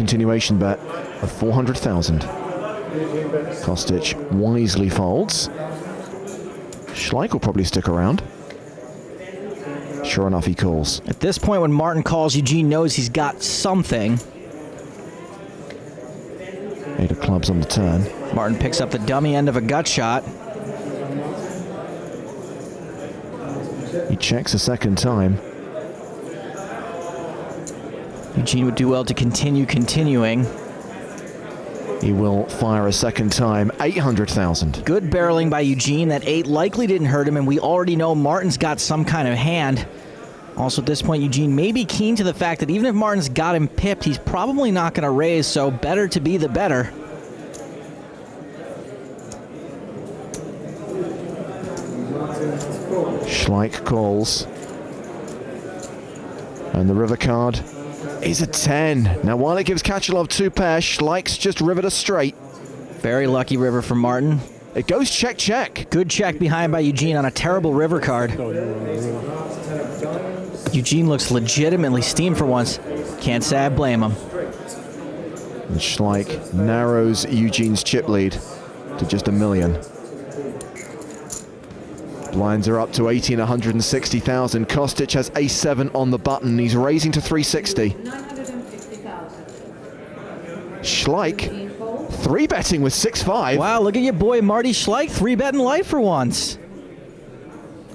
continuation bet of 400,000. Kostic wisely folds. Schleich will probably stick around. Sure enough, he calls. At this point, when Martin calls, Eugene knows he's got something. 8 of clubs on the turn. Martin picks up the dummy end of a gut shot. He checks a second time. Eugene would do well to continuing. He will fire a second time, 800,000. Good barreling by Eugene. That 8 likely didn't hurt him, and we already know Martin's got some kind of hand. Also, at this point, Eugene may be keen to the fact that even if Martin's got him pipped, he's probably not going to raise, so better to be the better. Schleich calls. And the river card is a 10. Now, while it gives Kachelov 2 pair, Schleich's just rivered a straight. Very lucky river for Martin. It goes check, check. Good check behind by Eugene on a terrible river card. Eugene looks legitimately steamed for once. Can't say I blame him. And Schleich narrows Eugene's chip lead to just $1 million. Blinds are up to 18, 160,000. Kostic has ace-7 on the button. He's raising to 360. Schleich 3-betting with 6-5. Wow, look at your boy Marty Schleich 3-betting life for once.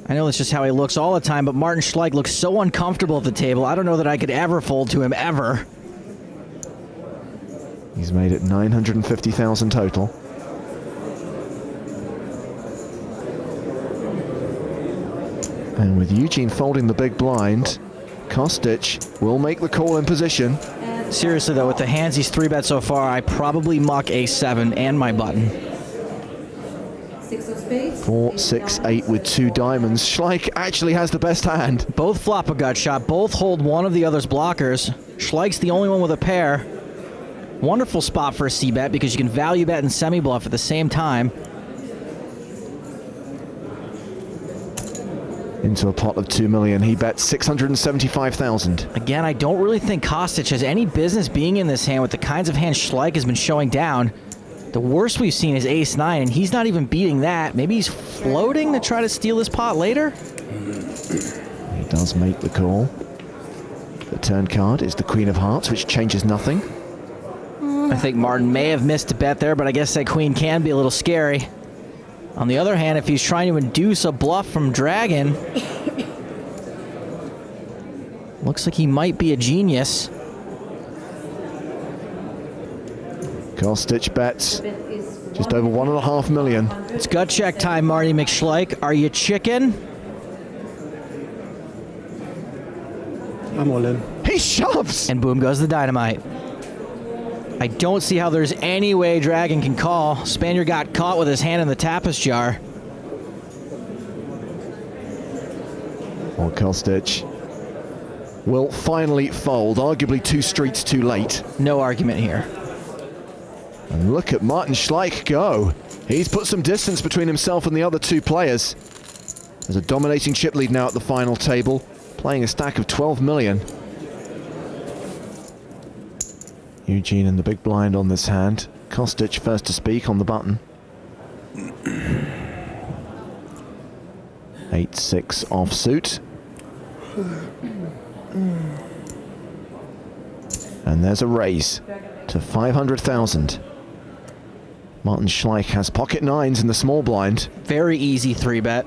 I know that's just how he looks all the time, but Martin Schleich looks so uncomfortable at the table. I don't know that I could ever fold to him, ever. He's made it 950,000 total. And with Eugene folding the big blind, Kostic will make the call in position. Seriously though, with the hands he's 3-bet so far, I probably muck ace-7 and my button. 4, 6, 8 with 2 diamonds. Schleich actually has the best hand. Both flop a gut shot, both hold one of the other's blockers. Schleich's the only one with a pair. Wonderful spot for a c-bet because you can value bet and semi-bluff at the same time. Into a pot of 2 million. He bets 675,000. Again, I don't really think Kostic has any business being in this hand with the kinds of hands Schleich has been showing down. The worst we've seen is ace-9, and he's not even beating that. Maybe he's floating to try to steal this pot later? He does make the call. The turn card is the Queen of Hearts, which changes nothing. I think Martin may have missed a bet there, but I guess that queen can be a little scary. On the other hand, if he's trying to induce a bluff from Dragon, looks like he might be a genius. Kostic bets just over 1.5 million. It's gut check time, Marty McSchleich. Are you chicken? I'm all in. He shoves! And boom goes the dynamite. I don't see how there's any way Dragon can call. Spaniard got caught with his hand in the tapas jar. Or Kostic will finally fold, arguably 2 streets too late. No argument here. And look at Martin Schleich go. He's put some distance between himself and the other 2 players. There's a dominating chip lead now at the final table, playing a stack of 12 million. Eugene in the big blind on this hand. Kostic first to speak on the button. 8-6 offsuit. And there's a raise to 500,000. Martin Schleich has pocket 9s in the small blind. Very easy 3-bet.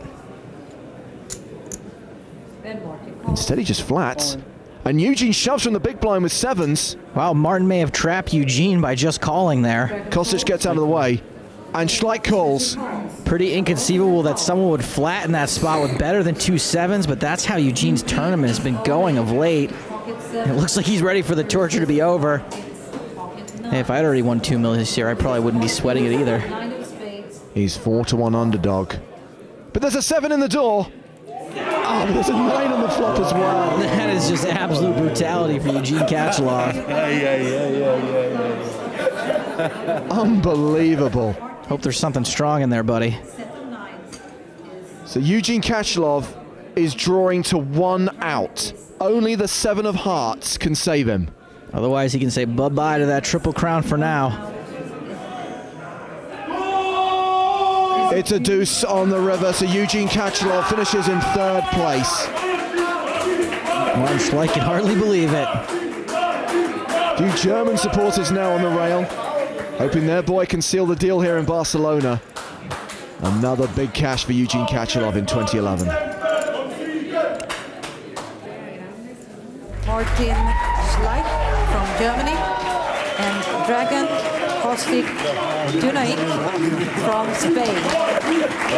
Instead he just flats. And Eugene shoves from the big blind with 7s. Wow, Martin may have trapped Eugene by just calling there. Kostic gets out of the way. And Schleich calls. Pretty inconceivable that someone would flatten that spot with better than 2 7s, but that's how Eugene's tournament has been going of late. It looks like he's ready for the torture to be over. Hey, if I'd already won 2 million this year, I probably wouldn't be sweating it either. He's 4-1 underdog. But there's a 7 in the door. Oh, but there's a 9 on the flop as well. That is just absolute brutality for Eugene Kachelov. Unbelievable. Hope there's something strong in there, buddy. So Eugene Kachelov is drawing to 1 out. Only the 7 of hearts can save him. Otherwise, he can say bye-bye to that Triple Crown for now. It's a deuce on the river, so Eugene Kachelov finishes in third place. Martin Schleich can hardly believe it. Few German supporters now on the rail, hoping their boy can seal the deal here in Barcelona. Another big cash for Eugene Kachelov in 2011. Martin Schleich from Germany and Dragan Duthie from Spain.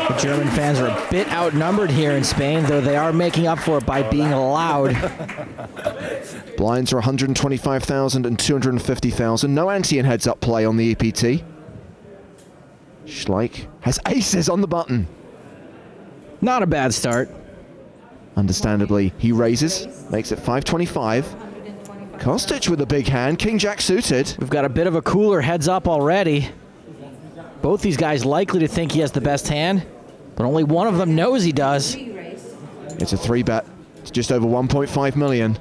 The German fans are a bit outnumbered here in Spain, though they are making up for it by being loud. Blinds are 125,000 and 250,000. No ante and heads-up play on the EPT. Schleich has aces on the button. Not a bad start. Understandably, he raises, makes it 525. Kostic with a big hand, king-jack suited. We've got a bit of a cooler heads up already. Both these guys likely to think he has the best hand, but only one of them knows he does. It's a 3-bet. It's just over 1.5 million.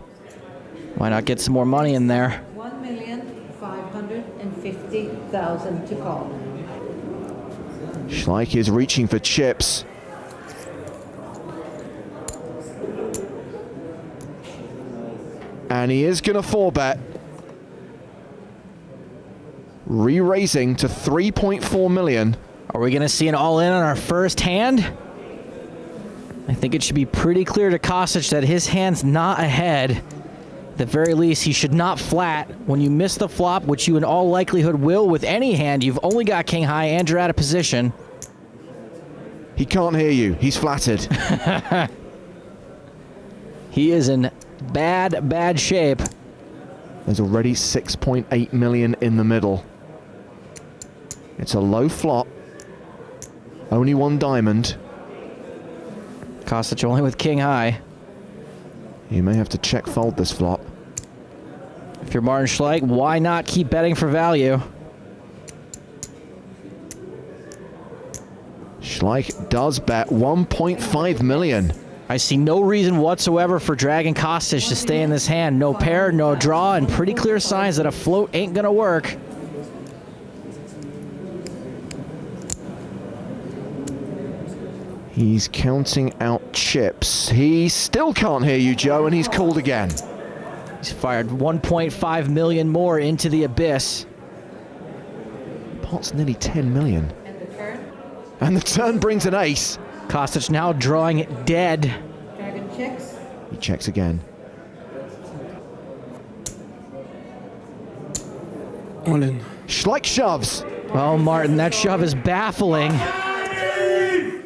Why not get some more money in there? 1,550,000 to call. Schleich is reaching for chips. And he is going to 4-bet. Re-raising to 3.4 million. Are we going to see an all-in on our first hand? I think it should be pretty clear to Kostic that his hand's not ahead. At the very least, he should not flat. When you miss the flop, which you in all likelihood will with any hand, you've only got king high and you're out of position. He can't hear you. He's flattered. He is in bad shape. There's already 6.8 million in the middle. It's a low flop. Only one diamond. Kostic only with king high. You may have to check fold this flop. If you're Martin Schleich, why not keep betting for value? Schleich does bet 1.5 million. I see no reason whatsoever for Dragan Kostic to stay in this hand. No pair, no draw, and pretty clear signs that a float ain't gonna work. He's counting out chips. He still can't hear you, Joe, and he's called again. He's fired 1.5 million more into the abyss. Pot's nearly 10 million. And the turn brings an ace. Kostic now drawing it dead. Dragon checks. He checks again. All in. Schleich shoves. Oh, Martin, that shove is baffling.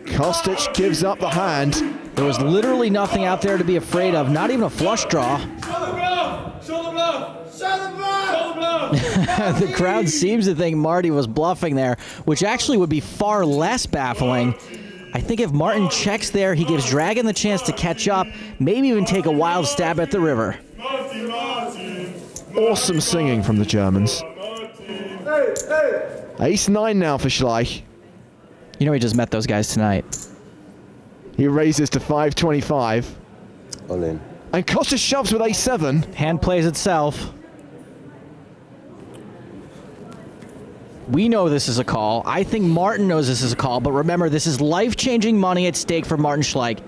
Kostic gives up the hand. There was literally nothing out there to be afraid of, not even a flush draw. Show the bluff! Show the bluff! Show the bluff! Show the bluff! The crowd seems to think Marty was bluffing there, which actually would be far less baffling. I think if Martin checks there, he gives Dragan the chance to catch up, maybe even take a wild stab at the river. Awesome singing from the Germans. Ace-9 now for Schleich. You know he just met those guys tonight. He raises to 525. All in. And Kostic shoves with ace-7. Hand plays itself. We know this is a call. I think Martin knows this is a call, but remember, this is life-changing money at stake for Martin Schleich.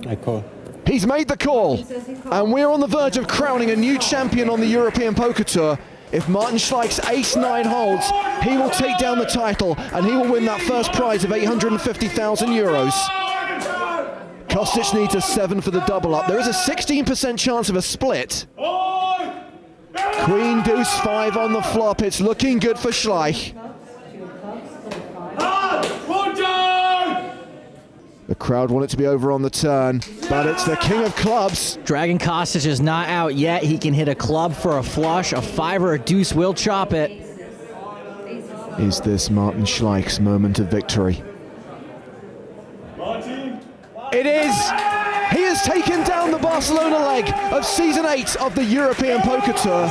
I call. He's made the call. And we're on the verge of crowning a new champion on the European Poker Tour. If Martin Schleich's ace-9 holds, he will take down the title and he will win that first prize of 850,000 euros. Kostic needs a 7 for the double up. There is a 16% chance of a split. Queen deuce 5 on the flop. It's looking good for Schleich. The crowd want it to be over on the turn, but it's the king of clubs. Dragan Kostic is not out yet. He can hit a club for a flush. A 5 or a deuce will chop it. Is this Martin Schleich's moment of victory? It is! He has taken down the Barcelona leg of Season 8 of the European Poker Tour.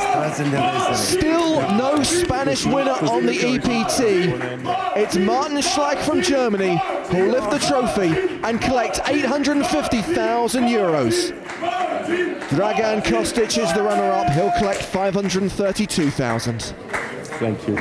Still no Spanish winner on the EPT. It's Martin Schleich from Germany who will lift the trophy and collect 850,000 euros. Dragan Kostic is the runner-up. He'll collect 532,000. Thank you.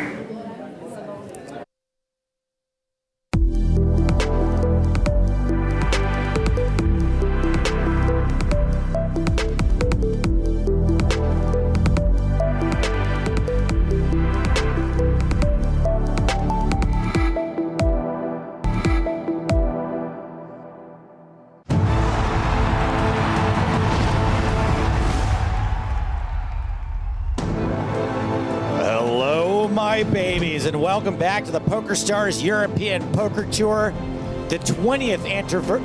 My babies, and welcome back to the PokerStars European Poker Tour, the 20th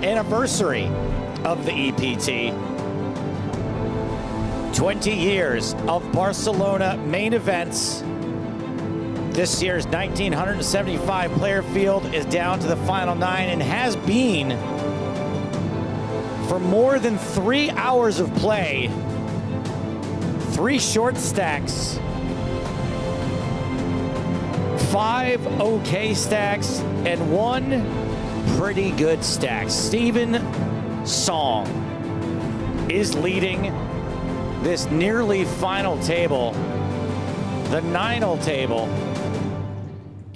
anniversary of the EPT. 20 years of Barcelona main events. This year's 1,975 player field is down to the final 9 and has been for more than 3 hours of play. 3 short stacks, 5 okay stacks, and 1 pretty good stack. Steven Song is leading this nearly final table, the 9-hole table.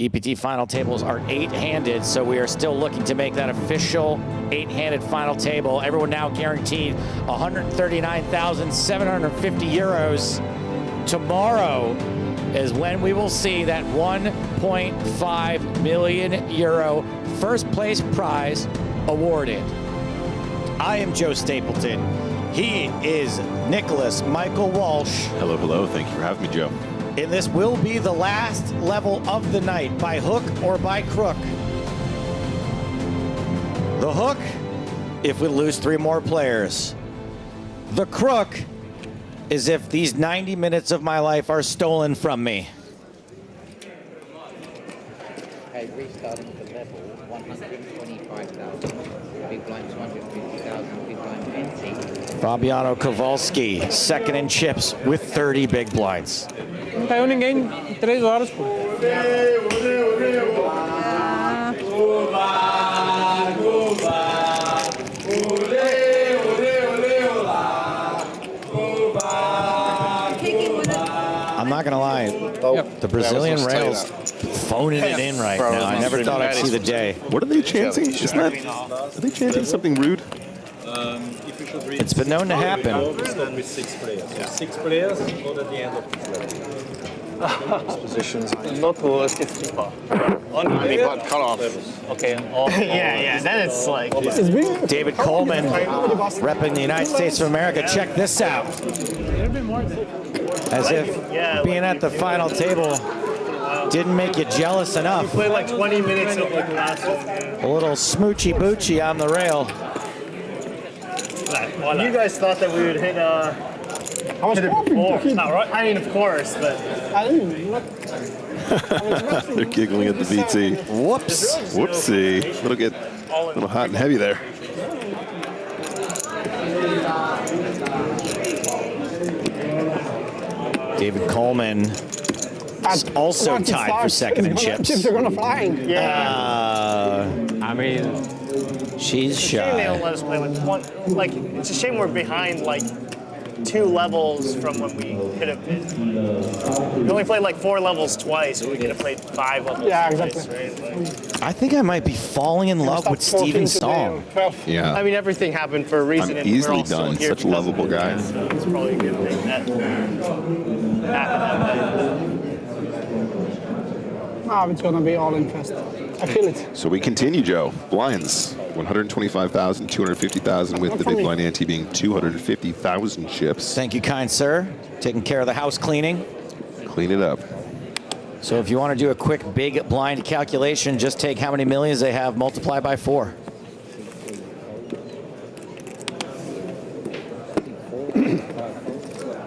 EPT final tables are 8-handed, so we are still looking to make that official 8-handed final table. Everyone now guaranteed 139,750 euros. Tomorrow is when we will see that 1.5 million euro first place prize awarded. I am Joe Stapleton. He is Nicholas Michael Walsh. Hello, hello. Thank you for having me, Joe. And this will be the last level of the night, by hook or by crook. The hook, if we lose 3 more players. The crook is if these 90 minutes of my life are stolen from me. Okay, restarting the level, 125,000, big blind 250,000, big blind 20. Fabiano Kowalski, second in chips with 30 big blinds. Caiu ninguém em 3 horas, pô. I'm not gonna lie, the Brazilian rails phoning it in right now. I never thought I'd see the day. What are they chanting? Isn't that, are they chanting something rude? It's been known to happen. With 6 players. So 6 players, not at the end of the Positions. Not to 60 bar. Only but cut off. Okay. Yeah, that is like. David Coleman, repping the United States of America. Check this out. As if being at the final table didn't make you jealous enough. Played like 20 minutes of like last one. A little smoochy boochy on the rail. You guys thought that we would hit hit it before. Not right. I mean, of course, but. They're giggling at the VT. Whoops. Whoopsie. It'll get a little hot and heavy there. David Coleman is also tied for second in chips. Chips are gonna fly. I mean, she's Shame they don't shy. let us play with one. Like, it's a shame we're behind like 2 levels from when we hit a bit. We only played like 4 levels twice. We could have played 5 levels. Yeah, twice, exactly. right? Like, I think I might be falling in love with Steven Song. Yeah. I mean, everything happened for a reason. I'm and easily we're all still done. here Such a because of lovable it, guy. So it's probably a good thing that happened that way. It's gonna be all in fest. I feel it. So we continue, Joe. Blinds, 125,000, 250,000 with the big blind ante being 250,000 chips. Thank you, kind sir. Taking care of the house cleaning. Clean it up. So if you want to do a quick big blind calculation, just take how many millions they have, multiply by 4.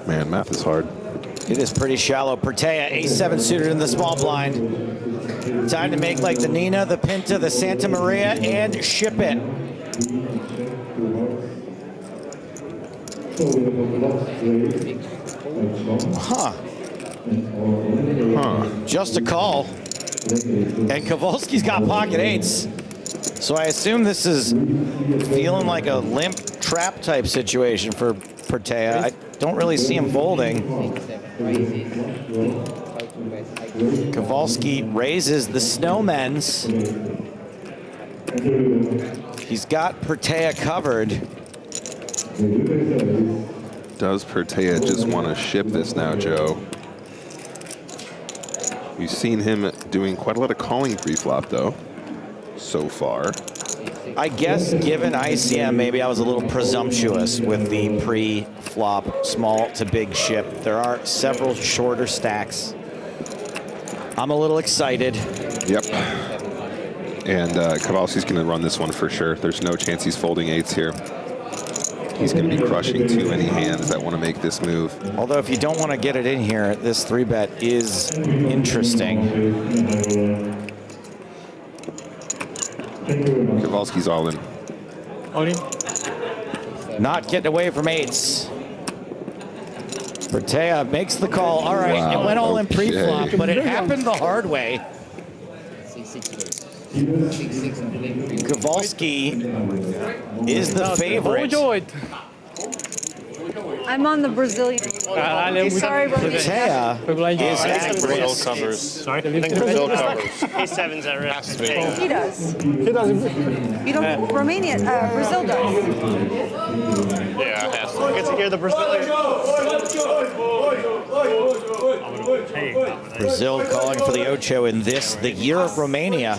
Man, math is hard. It is pretty shallow. Pertea, A7 suited in the small blind. Time to make like the Nina, the Pinta, the Santa Maria, and ship it. Huh. Just a call. And Kowalski's got pocket 8s. So I assume this is feeling like a limp trap type situation for Pertea. I don't really see him folding. Kowalski raises the Snowmen's. He's got Pertea covered. Does Pertea just want to ship this now, Joe? We've seen him doing quite a lot of calling pre-flop, though, so far. I guess given ICM, maybe I was a little presumptuous with the pre-flop small to big ship. There are several shorter stacks. I'm a little excited. Yep. And Kowalski's going to run this one for sure. There's no chance he's folding eights here. He's going to be crushing too many hands that want to make this move. Although if you don't want to get it in here, this 3-bet is interesting. Kowalski's all in. All in. Not getting away from eights. Pertea makes the call. All right, Wow, it went all in okay. pre-flop, but it happened the hard way. Kowalski is the favorite. I'm on the Brazilian. Sorry, Pertea is at risk. covers. Sorry? I think Brazil covers. A7's at risk. He does. He doesn't. You don't. Romania, Brazil does. Yeah, it has to. Get to hear the Brazilian. Brazil calling for the Ocho in this, the year of Romania.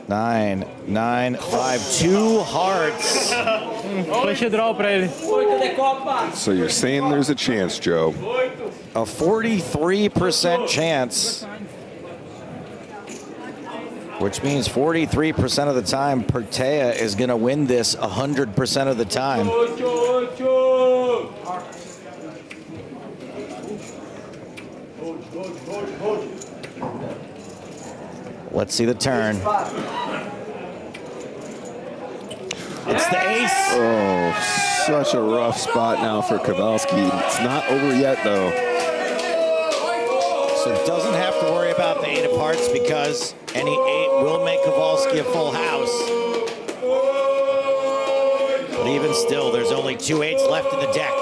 9, 9, 5, 2 hearts. So you're saying there's a chance, Joe? A 43% chance. Which means 43% of the time, Pertea is going to win this 100% of the time. Let's see the turn. It's the ace. Oh, such a rough spot now for Kowalski. It's not over yet, though. So doesn't have to worry about the 8 of hearts because any 8 will make Kowalski a full house. But even still, there's only 2 8s left in the deck.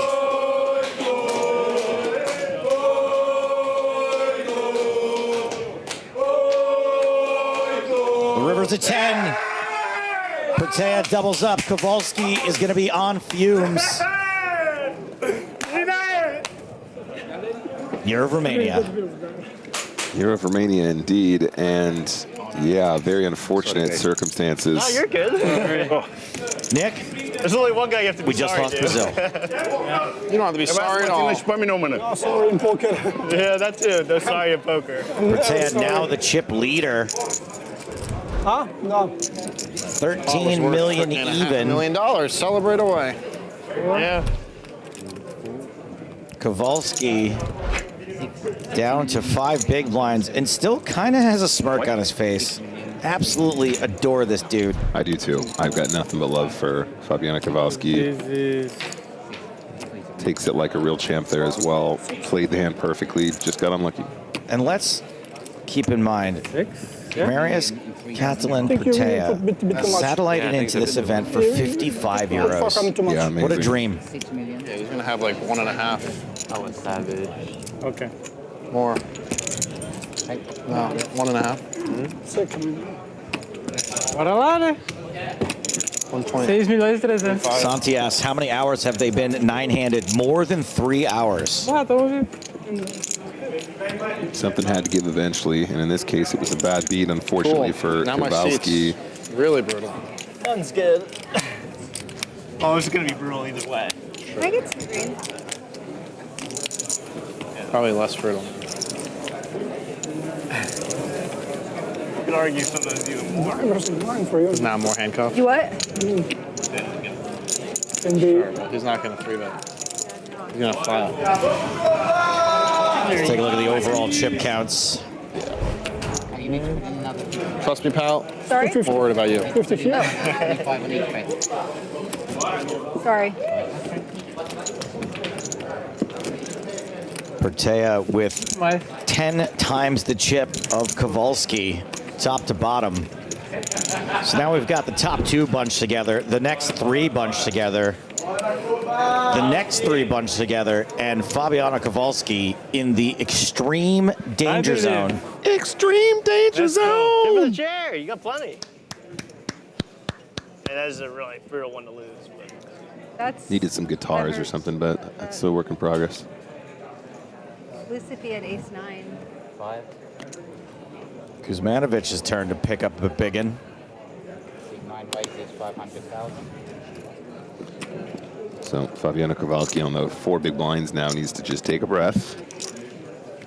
The river's a 10. Pertea doubles up. Kowalski is going to be on fumes. Year of Romania. Year of Romania, indeed, and yeah, very unfortunate circumstances. Oh, you're good. Nick? There's only one guy you have to be We just sorry lost to. Brazil. You don't have to be sorry at all. Oh, sorry in poker. Yeah, that too. No sorry in poker. Pertea now the chip leader. Huh? No. 13 million even. $1 million. Celebrate away. Yeah. Kowalski down to 5 big blinds and still kind of has a smirk on his face. Absolutely adore this dude. I do too. I've got nothing but love for Fabiano Kowalski. Takes it like a real champ there as well. Played the hand perfectly, just got unlucky. And let's keep in mind, Marius Catalan Think you Pertea put a bit too much. satellited into this event for 55 euros. Too much. Yeah, amazing. What a dream. Yeah, he's going to have like 1.5. I was savage. Okay. More. No, 1.5. Second. 120. 6.300. Santi asks, how many hours have they been 9-handed? More than 3 hours. Something had to give eventually, and in this case, it was a bad beat, unfortunately, for Now my Kowalski. seat's really brutal. Sounds good. Oh, it's going to be brutal either way. Can I get some green? Probably less brutal. You could argue sometimes even more. Mine for you. Now more handcuff. You what? Can be. He's not going to 3-bet. He's going to file. Let's take a look at the overall chip counts. You need to put in another Trust me, pal. Sorry? I'm worried about you. 50 here. 25 on each bet. Sorry. Pertea with 10 times the chip of Kowalski, top to bottom. So now we've got the top 2 bunched together, the next 3 bunched together, the next 3 bunched together, and Fabiano Kowalski in the extreme danger zone. Extreme danger zone. Give him the chair. You got plenty. And that is a really brutal one to lose. But. That's Needed some guitars or something, but it's still a work in progress. at least if he had ace-9. 5. Kuzmanovich's turn to pick up the biggin. 9 raises 500,000. So Fabiano Kowalski on the 4 big blinds now needs to just take a breath.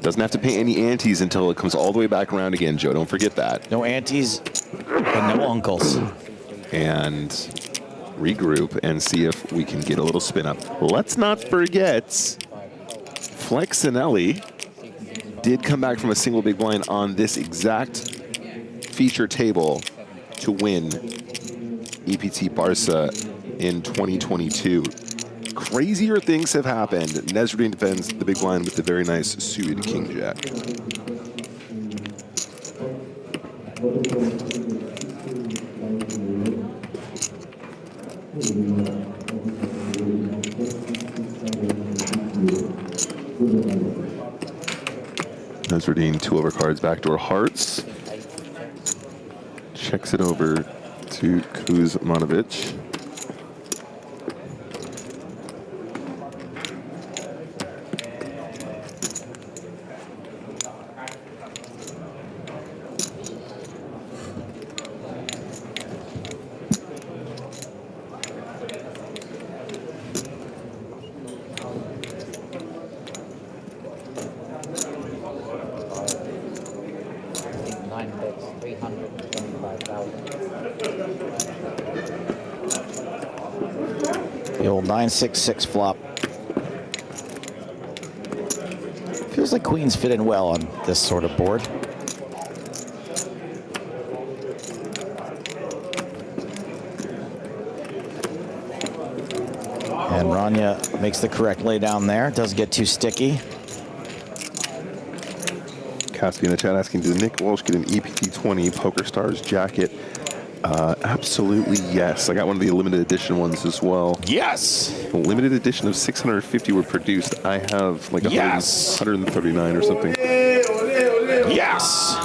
Doesn't have to pay any antes until it comes all the way back around again, Joe. Don't forget that. No antes and no uncles. And regroup and see if we can get a little spin up. Let's not forget, Flexinelli did come back from a single big blind on this exact feature table to win EPT Barca in 2022. Crazier things have happened. Nesruddin defends the big blind with the very nice suited king jack. Nesruddin 2 overcards, backdoor hearts. Checks it over to Kuzmanovic. The old 9-6-6 flop. Feels like queens fit in well on this sort of board. And Rania makes the correct lay down there. Doesn't get too sticky. Caspi in the chat asking, did Nick Walsh get an EPT 20 PokerStars jacket? Absolutely yes. I got one of the limited edition ones as well. Yes! A limited edition of 650 were produced. I have like 139 or something. Yes!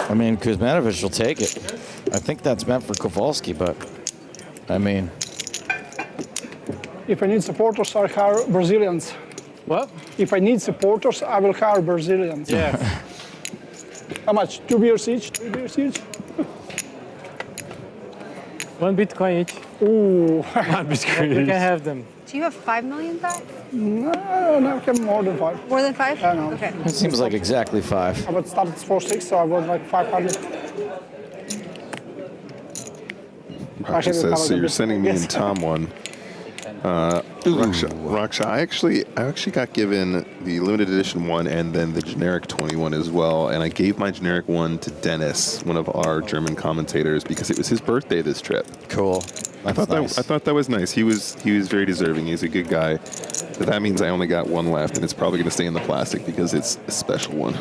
I mean, Kuzmanovic will take it. I think that's meant for Kowalski, but I mean... If I need supporters, I'll hire Brazilians. What? If I need supporters, I will hire Brazilians. Yeah. How much? 2 beers each? 3 beers each? 1 Bitcoin each. Ooh. 1 Bitcoin each. You can have them. Do you have 5 million back? No, I have more than 5. More than 5? I know. Okay. It seems like exactly 5. I would start at 4-6, so I was like 500. Raksha says, so you're sending me and Tom one. Raksha, I actually got given the limited edition one and then the generic 21 as well, and I gave my generic one to Dennis, one of our German commentators, because it was his birthday this trip. Cool. I thought that was nice. He was very deserving. He's a good guy. But that means I only got one left, and it's probably going to stay in the plastic because it's a special one.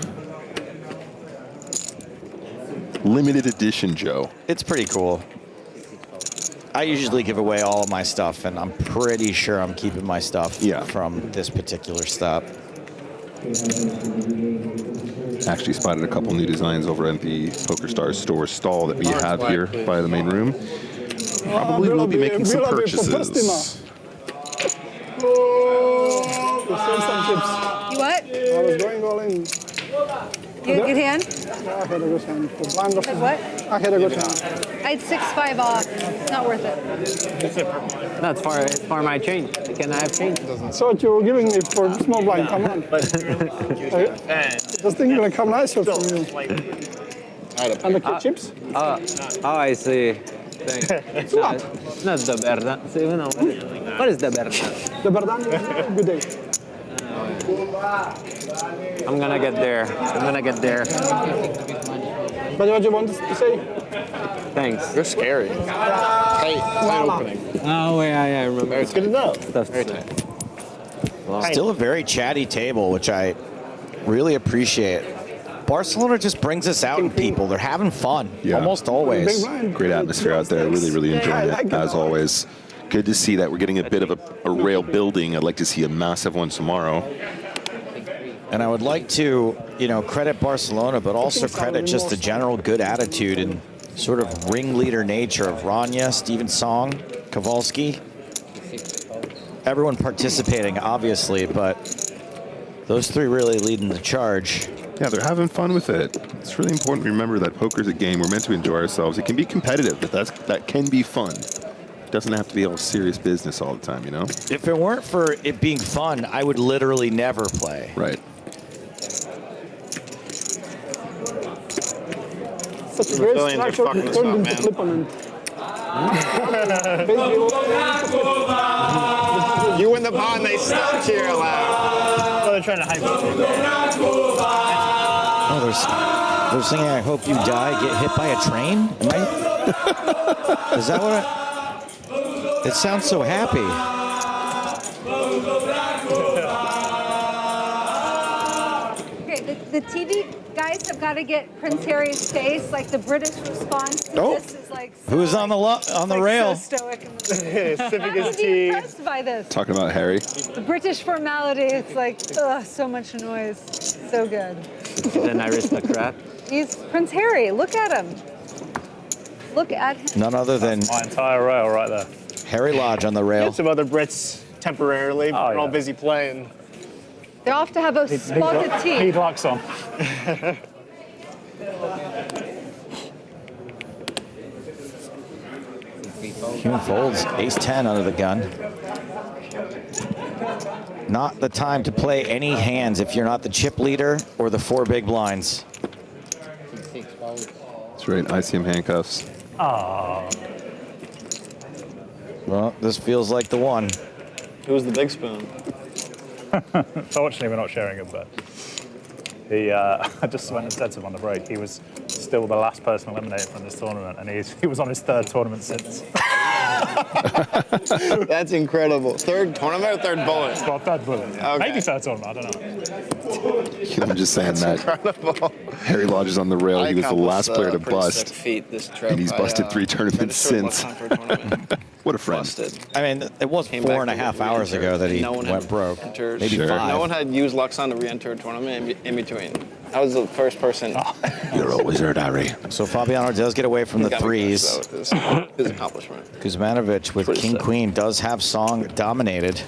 Limited edition, Joe. It's pretty cool. I usually give away all of my stuff, and I'm pretty sure I'm keeping my stuff from this particular stop. Actually spotted a couple new designs over at the PokerStars store stall that we have here by the main room. Probably will be making some purchases. You what? I was going all in. You had a good hand? Yeah, I had a good hand. For blind versus what? I had a good hand. I had 6-5 off. It's not worth it. That's for my change. Can I have change? So what you were giving me for small blind, come on. This thing gonna come nicer from you. And the kid chips? Oh, I see. Thanks. Not the Berdan. So, you know, what is the Berdan? The Berdan is good day. I'm gonna get there. But what you want to say? Thanks. You're scary. Tight opening. Oh, yeah, I remember. It's good to know. That's very tight. Still a very chatty table, which I really appreciate. Barcelona just brings us out in people. They're having fun, almost always. Great atmosphere out there. Really, really enjoying it, as always. Good to see that we're getting a bit of a rail building. I'd like to see a massive one tomorrow. And I would like to, credit Barcelona, but also credit just the general good attitude and sort of ringleader nature of Rania, Steven Song, Kowalski. Everyone participating, obviously, but those three really leading the charge. Yeah, they're having fun with it. It's really important to remember that poker's a game. We're meant to enjoy ourselves. It can be competitive, but that can be fun. It doesn't have to be all serious business all the time, If it weren't for it being fun, I would literally never play. Right. Such a great structure turned into clip-on. You win the pot and they still cheer loud. So they're trying to hype it. Oh, they're singing "I hope you die, get hit by a train." Am I? Is that what? It sounds so happy. Okay, the TV guys have got to get Prince Harry's face. Like the British response to this is like. So Who's on the rail? So stoic. Sipping his I'm tea. impressed by this. Talking about Harry. The British formality. It's like, ugh, so much noise. So good. He's an aristocrat. He's Prince Harry. Look at him. Look at him. None other than My entire rail right there. Harry Lodge on the rail. Some other Brits temporarily, but they're all busy playing. They all have to have a spotted teeth. Heat locks on. Hume folds, ace-10 under the gun. Not the time to play any hands if you're not the chip leader or the 4 big blinds. That's right, ICM handcuffs. Oh. Well, this feels like the one. Who's the big spoon? Fortunately, we're not sharing it, but he, I just went and said to him on the break, he was still the last person eliminated from this tournament, and he was on his 3rd tournament since. That's incredible. 3rd tournament or 3rd bullet? Well, 3rd bullet. Okay. Maybe 3rd tournament, I don't know. I'm just saying that. Incredible. Harry Lodge is on the rail. He was the last player to bust. This trip. And he's busted 3 tournaments since. What a friend. I mean, it was 4.5 hours ago that he went broke. Maybe 5. No one had used Luxon to re-enter a tournament in between. I was the first person. You're a wizard, Harry. So Fabiano does get away from the threes. His accomplishment. Kuzmanovic with Pretty King-Queen does have Song dominated.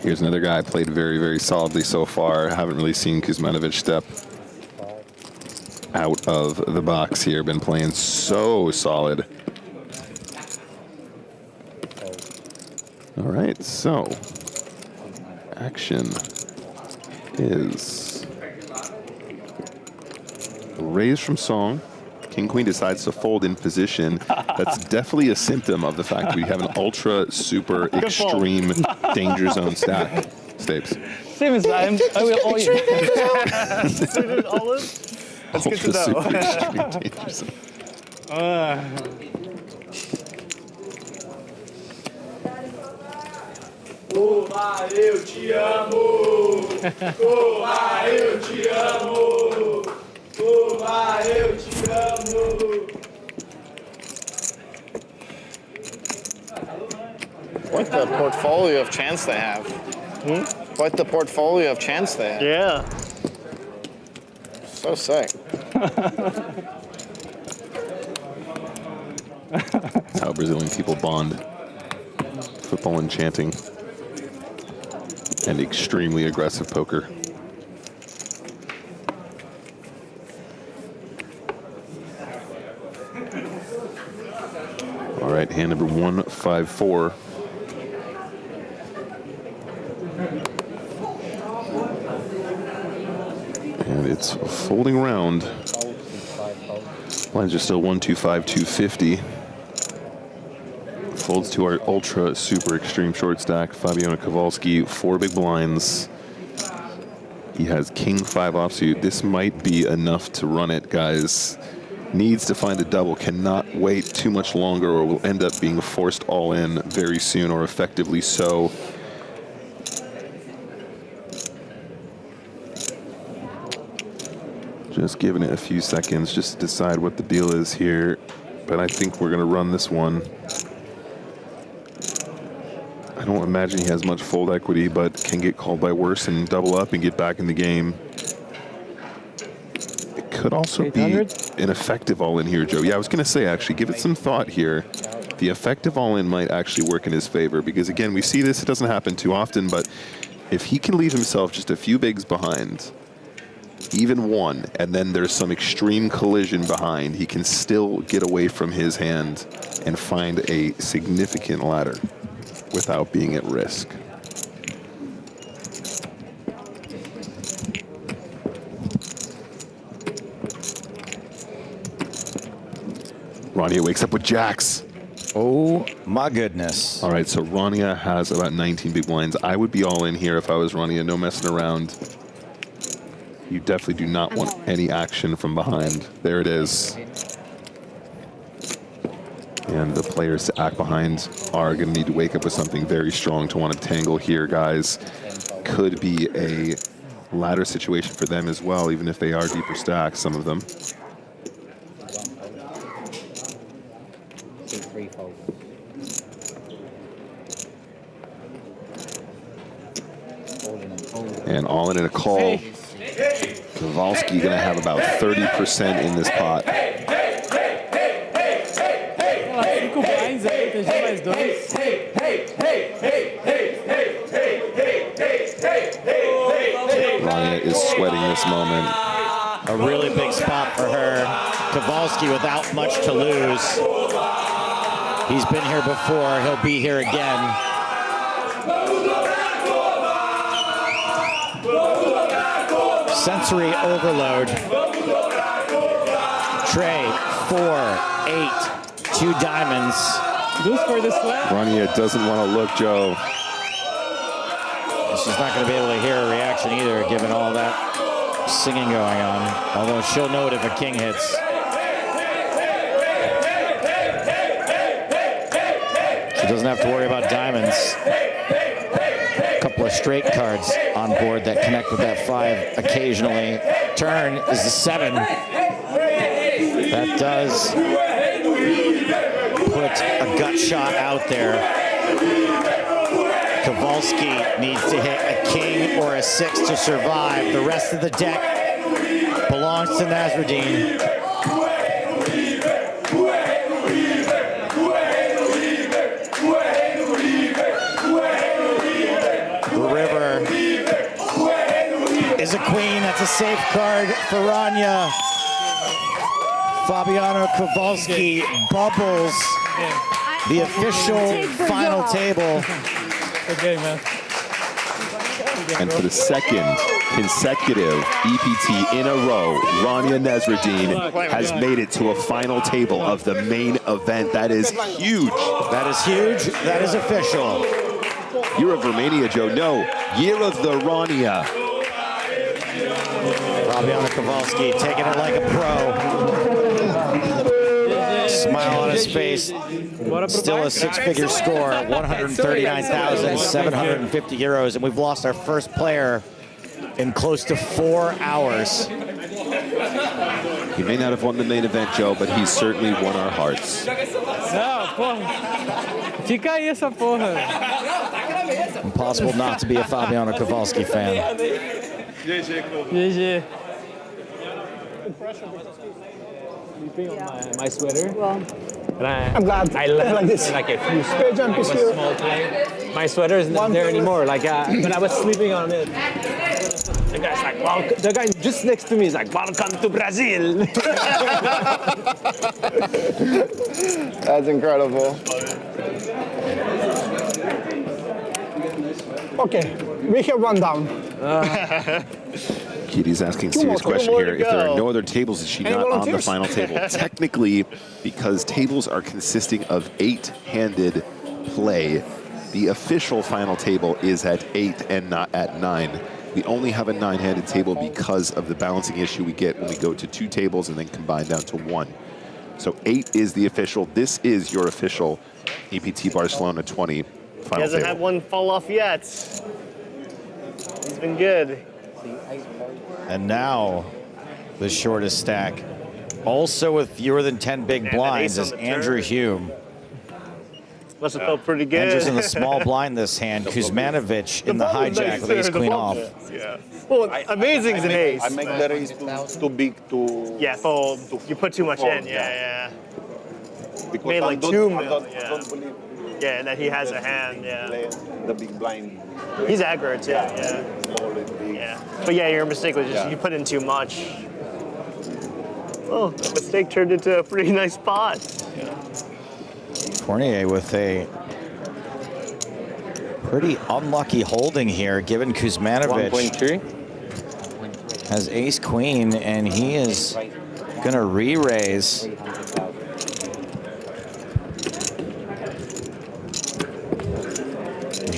Here's another guy played very, very solidly so far. Haven't really seen Kuzmanovic step out of the box here. Been playing so solid. All right, so action is a raise from Song. King Queen decides to fold in position. That's definitely a symptom of the fact we have an ultra super extreme danger zone stack. Stapes. Steven's let's get to know. Super extreme danger zone. Toma, eu te amo. Toma, eu te amo. Toma, eu te amo. Quite the portfolio of chance they have. Quite the portfolio of chance they have. Yeah. So sick. That's how Brazilian people bond. Football and chanting. And extremely aggressive poker. All right, hand number 154. And it's folding around. Blinds are still 125, 250. Folds to our ultra super extreme short stack. Fabiano Kowalski, 4 big blinds. He has king 5 offsuit. This might be enough to run it, guys. Needs to find a double. Cannot wait too much longer or will end up being forced all in very soon, or effectively so. Just giving it a few seconds just to decide what the deal is here. But I think we're going to run this one. I don't imagine he has much fold equity, but can get called by worse and double up and get back in the game. It could also be an effective all-in here, Joe. Yeah, I was going to say, actually, give it some thought here. The effective all-in might actually work in his favor because, again, we see this. It doesn't happen too often, but if he can leave himself just a few bigs behind, even one, and then there's some extreme collision behind, he can still get away from his hand and find a significant ladder without being at risk. Rania wakes up with jacks. Oh my goodness. All right, so Rania has about 19 big blinds. I would be all in here if I was Rania, no messing around. You definitely do not want any action from behind. There it is. And the players to act behind are going to need to wake up with something very strong to want to tangle here, guys. Could be a ladder situation for them as well, even if they are deeper stacks, some of them. And all in a call. Kowalski going to have about 30% in this pot. Rania is sweating this moment. A really big spot for her. Kowalski without much to lose. He's been here before. He'll be here again. Sensory overload. Trey, 4, 8, 2 diamonds. Rania doesn't want to look, Joe. She's not going to be able to hear a reaction either, given all that singing going on. Although she'll know it if a king hits. She doesn't have to worry about diamonds. A couple of straight cards on board that connect with that 5 occasionally. Turn is the 7. That does put a gut shot out there. Kowalski needs to hit a king or a 6 to survive. The rest of the deck belongs to Nasruddin. The river is a queen. That's a safe card for Rania. Fabiano Kowalski bubbles the official final table. And for the second consecutive EPT in a row, Rania Nasruddin has made it to a final table of the main event. That is huge. That is huge. That is official. Year of Romania, Joe. No, Year of the Rania. Fabiano Kowalski taking it like a pro. Smile on his face. Still a 6-figure score, 139,750 euros, and we've lost our first player in close to 4 hours. He may not have won the main event, Joe, but he's certainly won our hearts. Impossible not to be a Fabiano Kowalski fan. My sweater. Well, I'm glad. I like this. Like a few jump is here. small time. My sweater is not there anymore. Like, but I was sleeping on it. The guy's like, wow. The guy just next to me is like, welcome to Brazil. That's incredible. Okay, we have one down. Kitty's asking a serious question here. If there are no other tables, is she not on the final table? Technically, because tables are consisting of 8-handed play, the official final table is at 8 and not at 9. We only have a 9-handed table because of the balancing issue we get when we go to 2 tables and then combine down to 1. So 8 is the official. This is your official EPT Barcelona 20 final He hasn't table. had one fall off yet. He's been good. And now the shortest stack, also with fewer than 10 big blinds, is Andrew Hume. Must have felt pretty good. Andrew's in the small blind this hand. Kuzmanovic in the hijack with ace queen off. Yeah. Well, amazing's an ace. I make the raise too big to... Yeah, fold. You put too much in. Yeah. Because Made like I 2 don't mil. believe Yeah, that he has a hand. Yeah. the big blind. He's aggro too. Yeah. Yeah. But yeah, your mistake was just you put in too much. Oh, the mistake turned into a pretty nice spot. Fournier with a pretty unlucky holding here, given Kuzmanovic 1.3 has ace queen, and he is gonna re-raise.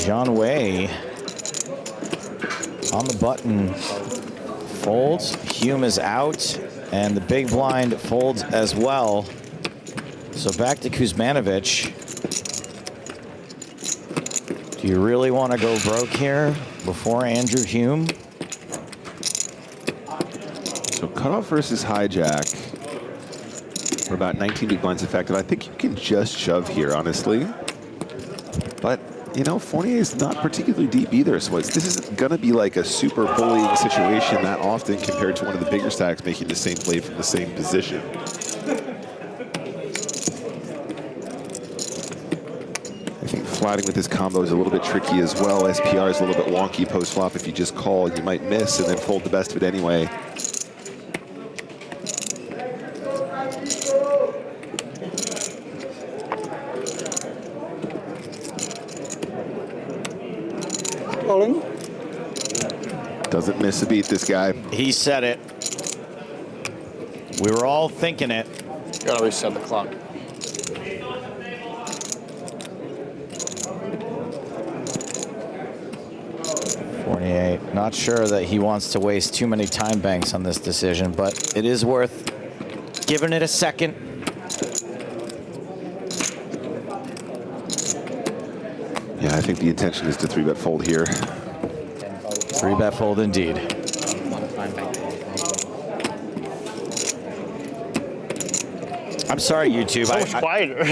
John Way on the button folds. Hume is out, and the big blind folds as well. So back to Kuzmanovic. Do you really want to go broke here before Andrew Hume? So cutoff versus hijack. We're about 19 big blinds effective. I think you can just shove here, honestly. But, you know, Fournier is not particularly deep either, so this isn't going to be like a super bullying situation that often compared to one of the bigger stacks making the same play from the same position. I think flatting with this combo is a little bit tricky as well. SPR is a little bit wonky post-flop. If you just call, you might miss and then fold the best of it anyway. Calling. Doesn't miss a beat, this guy. He said it. We were all thinking it. Gotta reset the clock. Fournier, not sure that he wants to waste too many time banks on this decision, but it is worth giving it a second. Yeah, I think the intention is to 3-bet fold here. 3-bet fold indeed. I'm sorry, YouTube. So much quieter.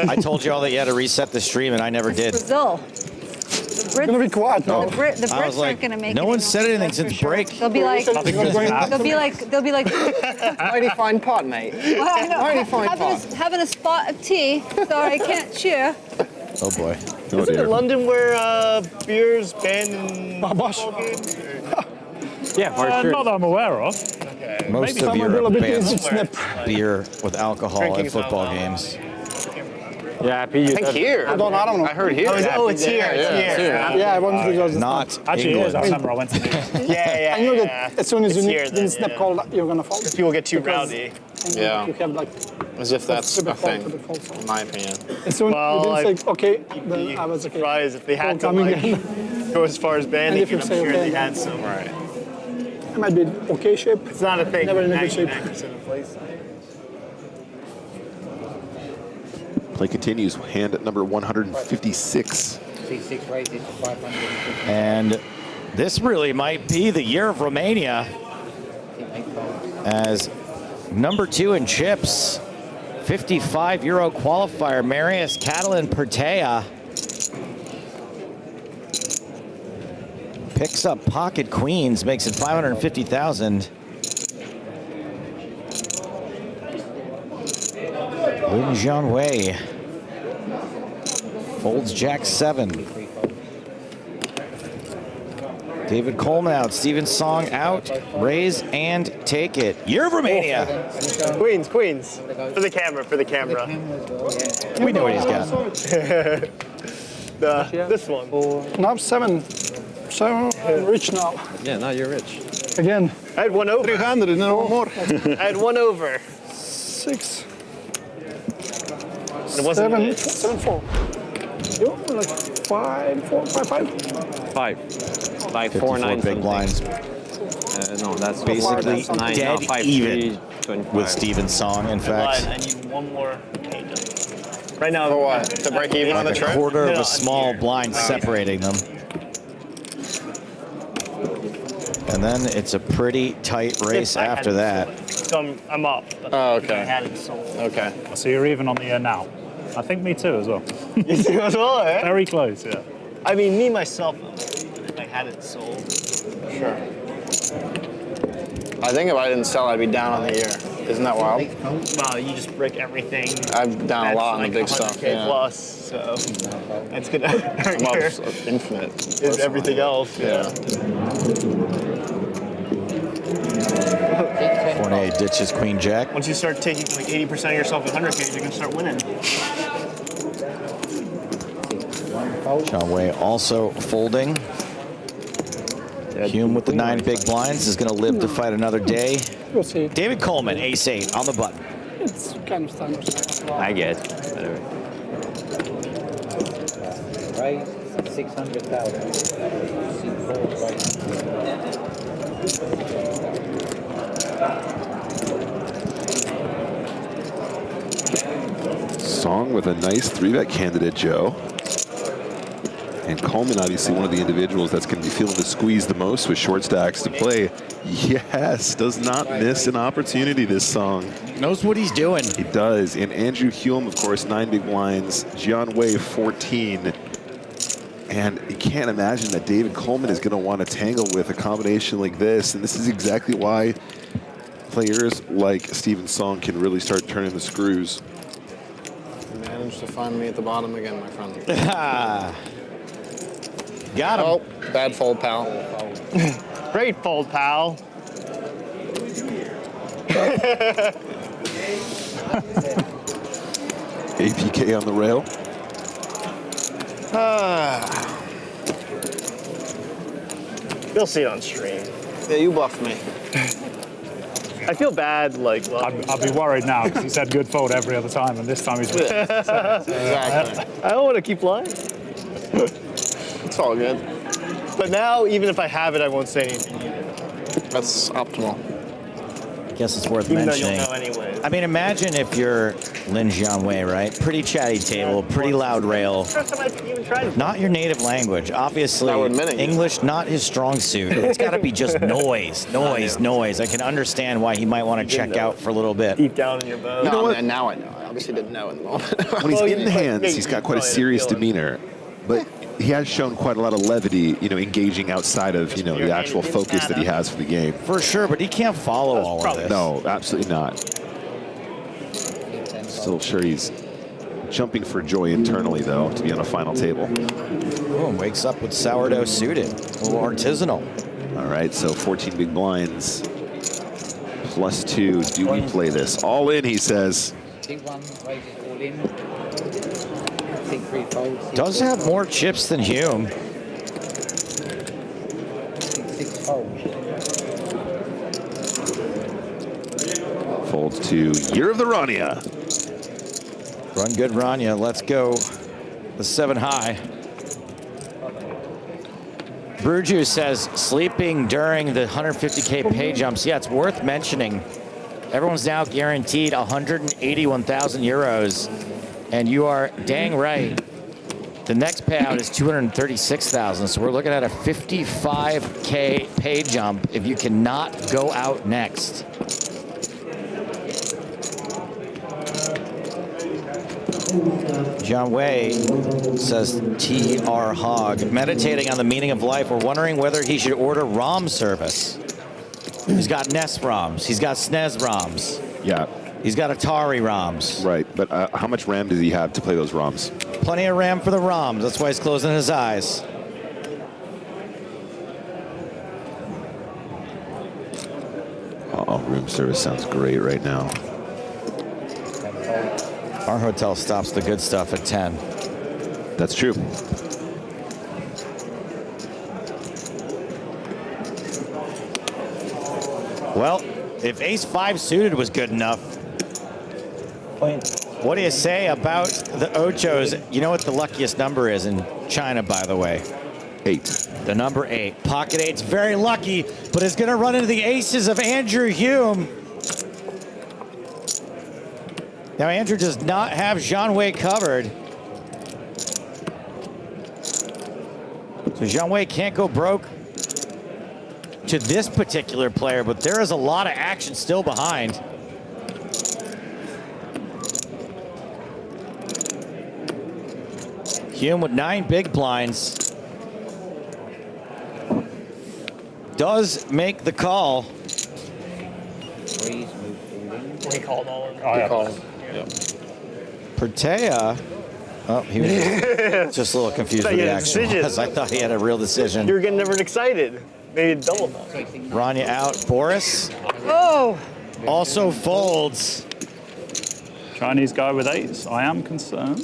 I told you all that you had to reset the stream, and I never did. Brazil. It's gonna be quiet now. The Brits I was like, aren't gonna make no it. one said anything since break. They'll be like, They'll they'll be like, Mighty fine pot, mate. well, I know, Mighty fine pot. having a spot of tea, so I can't cheer. Oh boy. Oh, Isn't dear. it London where beer's banned in football games? Yeah, for sure. Not that I'm aware of. Most Maybe of Some are a little Europe bit easy bans to snip. beer with alcohol Drinking at is not football allowed. games. Yeah, I think here. I don't know. I heard here. Oh, it's here. It's here. Yeah, I wanted to just Not Actually, it is. I England. remember I went to the Yeah. I knew that as soon as you It's here didn't then, snap yeah. call, you're gonna fall. People get too Because- rowdy. And Yeah. You have like, As if that's super a fault thing, to the fault, so. in my opinion. as soon Well, as you didn't say, okay, then I was okay. Surprised if they had to Coming like, in. go as far as banning if you it. I'm say sure okay, they had some. Right. I might be okay shape. It's not a thing. Never in a good shape. 99% of place. Play continues. Hand at number 156. C6 raised it to 500. And this really might be the year of Romania, as number 2 in chips, 55 euro qualifier, Marius Catalin Pertea picks up pocket queens, makes it 550,000. Lin Jianwei folds Jack 7. David Coleman out, Steven Song out, raise and take it. Year of Romania. Queens. For the camera. We know what he's got. This one. Now 7. 7 rich now. Yeah, now you're rich. Again. I had one over. 300, no more. I had one over. 6. It wasn't 7, 7, 4. You like 5, 4, 5, 5? 5. Like 54 4, 9 big blinds. No, that's Basically that's 9. dead No, 5, even 3, 25. with Steven's song, in fact. I need one more page. Right now, For what? To break even on the Like a trip? quarter of No, a small blind separating them. And then it's a pretty tight race I had after it that. sold. So I'm up. But Oh, I okay. had it sold. Okay. So you're even on the year now. I think me too as well. You do as well, eh? Very close, yeah. I mean, me myself, if I had it sold. Sure. I think if I didn't sell, I'd be down on the year. Isn't that wild? Wow, you just break everything. I'm down a lot on the big That's stuff. like 100K Yeah. plus, so that's gonna hurt I'm up your, infinite. is everything else. Yeah. Fournier ditches Queen Jack. Once you start taking like 80% of yourself in 100K, you're gonna start winning. John Way also folding. Hume with the 9 big blinds is going to live to fight another day. We'll see. David Coleman, ace-8 on the button. It's kind of standard. I get it. Whatever. Raise 600,000. See fold Song with a nice 3-bet candidate, Joe. And Coleman, obviously one of the individuals that's going to be feeling the squeeze the most with short stacks to play. Yes, does not miss an opportunity, this song. Knows what he's doing. He does. And Andrew Hume, of course, 9 big blinds. John Way, 14. And you can't imagine that David Coleman is going to want to tangle with a combination like this. And this is exactly why players like Steven Song can really start turning the screws. You managed to find me at the bottom again, my friend. Got him. Oh, bad fold, pal. Great fold, pal. APK on the rail. You'll see it on stream. Yeah, you buffed me. I feel bad, like, well, I'd be worried now because he said good fold every other time, and this time he's Exactly. I don't want to keep lying. It's all good. But now, even if I have it, I won't say anything either. That's optimal. I guess it's worth Even though mentioning. you'll know anyways. I mean, imagine if you're Lin Jianwei, right? Pretty chatty table, pretty loud rail. First time I've even tried it. Not your native language. Obviously, Not admitting it. English, not his strong suit. It's got to be just noise, noise. I can understand why he might want to check out for a little bit. Deep down in your bones. No, know what? and now I know. I obviously didn't know in the moment. When he's Well, in you- the but hands, maybe he's you got quite a probably serious feel it. demeanor. But he has shown quite a lot of levity, you know, engaging outside of, you know, the actual focus that he has for the game. For sure, but he can't follow all of this. No, absolutely not. Still sure he's jumping for joy internally, though, to be on a final table. Oh, wakes up with sourdough suited, a little artisanal. All right, so 14 big blinds. +2. Do we play this? All in, he says. T1 raises all in. T3 folds. Does have more chips than Hume. T6 folds. Folds to Year of the Rania. Run good, Rania. Let's go. The 7 high. Brewju says sleeping during the 150K pay jumps. Yeah, it's worth mentioning. Everyone's now guaranteed 181,000 euros, and you are dang right. The next payout is 236,000, so we're looking at a 55K pay jump if you cannot go out next. John Way says TR Hog, meditating on the meaning of life. We're wondering whether he should order ROM service. He's got NES ROMs. He's got SNES ROMs. Yeah. He's got Atari ROMs. Right, but how much RAM does he have to play those ROMs? Plenty of RAM for the ROMs. That's why he's closing his eyes. Oh, room service sounds great right now. Our hotel stops the good stuff at 10. That's true. Well, if ace-5 suited was good enough, What do you say about the ochos? You know what the luckiest number is in China, by the way? 8. The number 8. Pocket 8's very lucky, but it's going to run into the aces of Andrew Hume. Now, Andrew does not have Zhang Wei covered. So Zhang Wei can't go broke to this particular player, but there is a lot of action still behind. Hume with 9 big blinds. Does make the call. He called all of them. He called. Yeah. Pertea. Oh, he was just a little confused with the action because I thought he had a real decision. You were getting never excited. Maybe double. Rania out. Boris Oh. also folds. Chinese guy with 8s. I am concerned.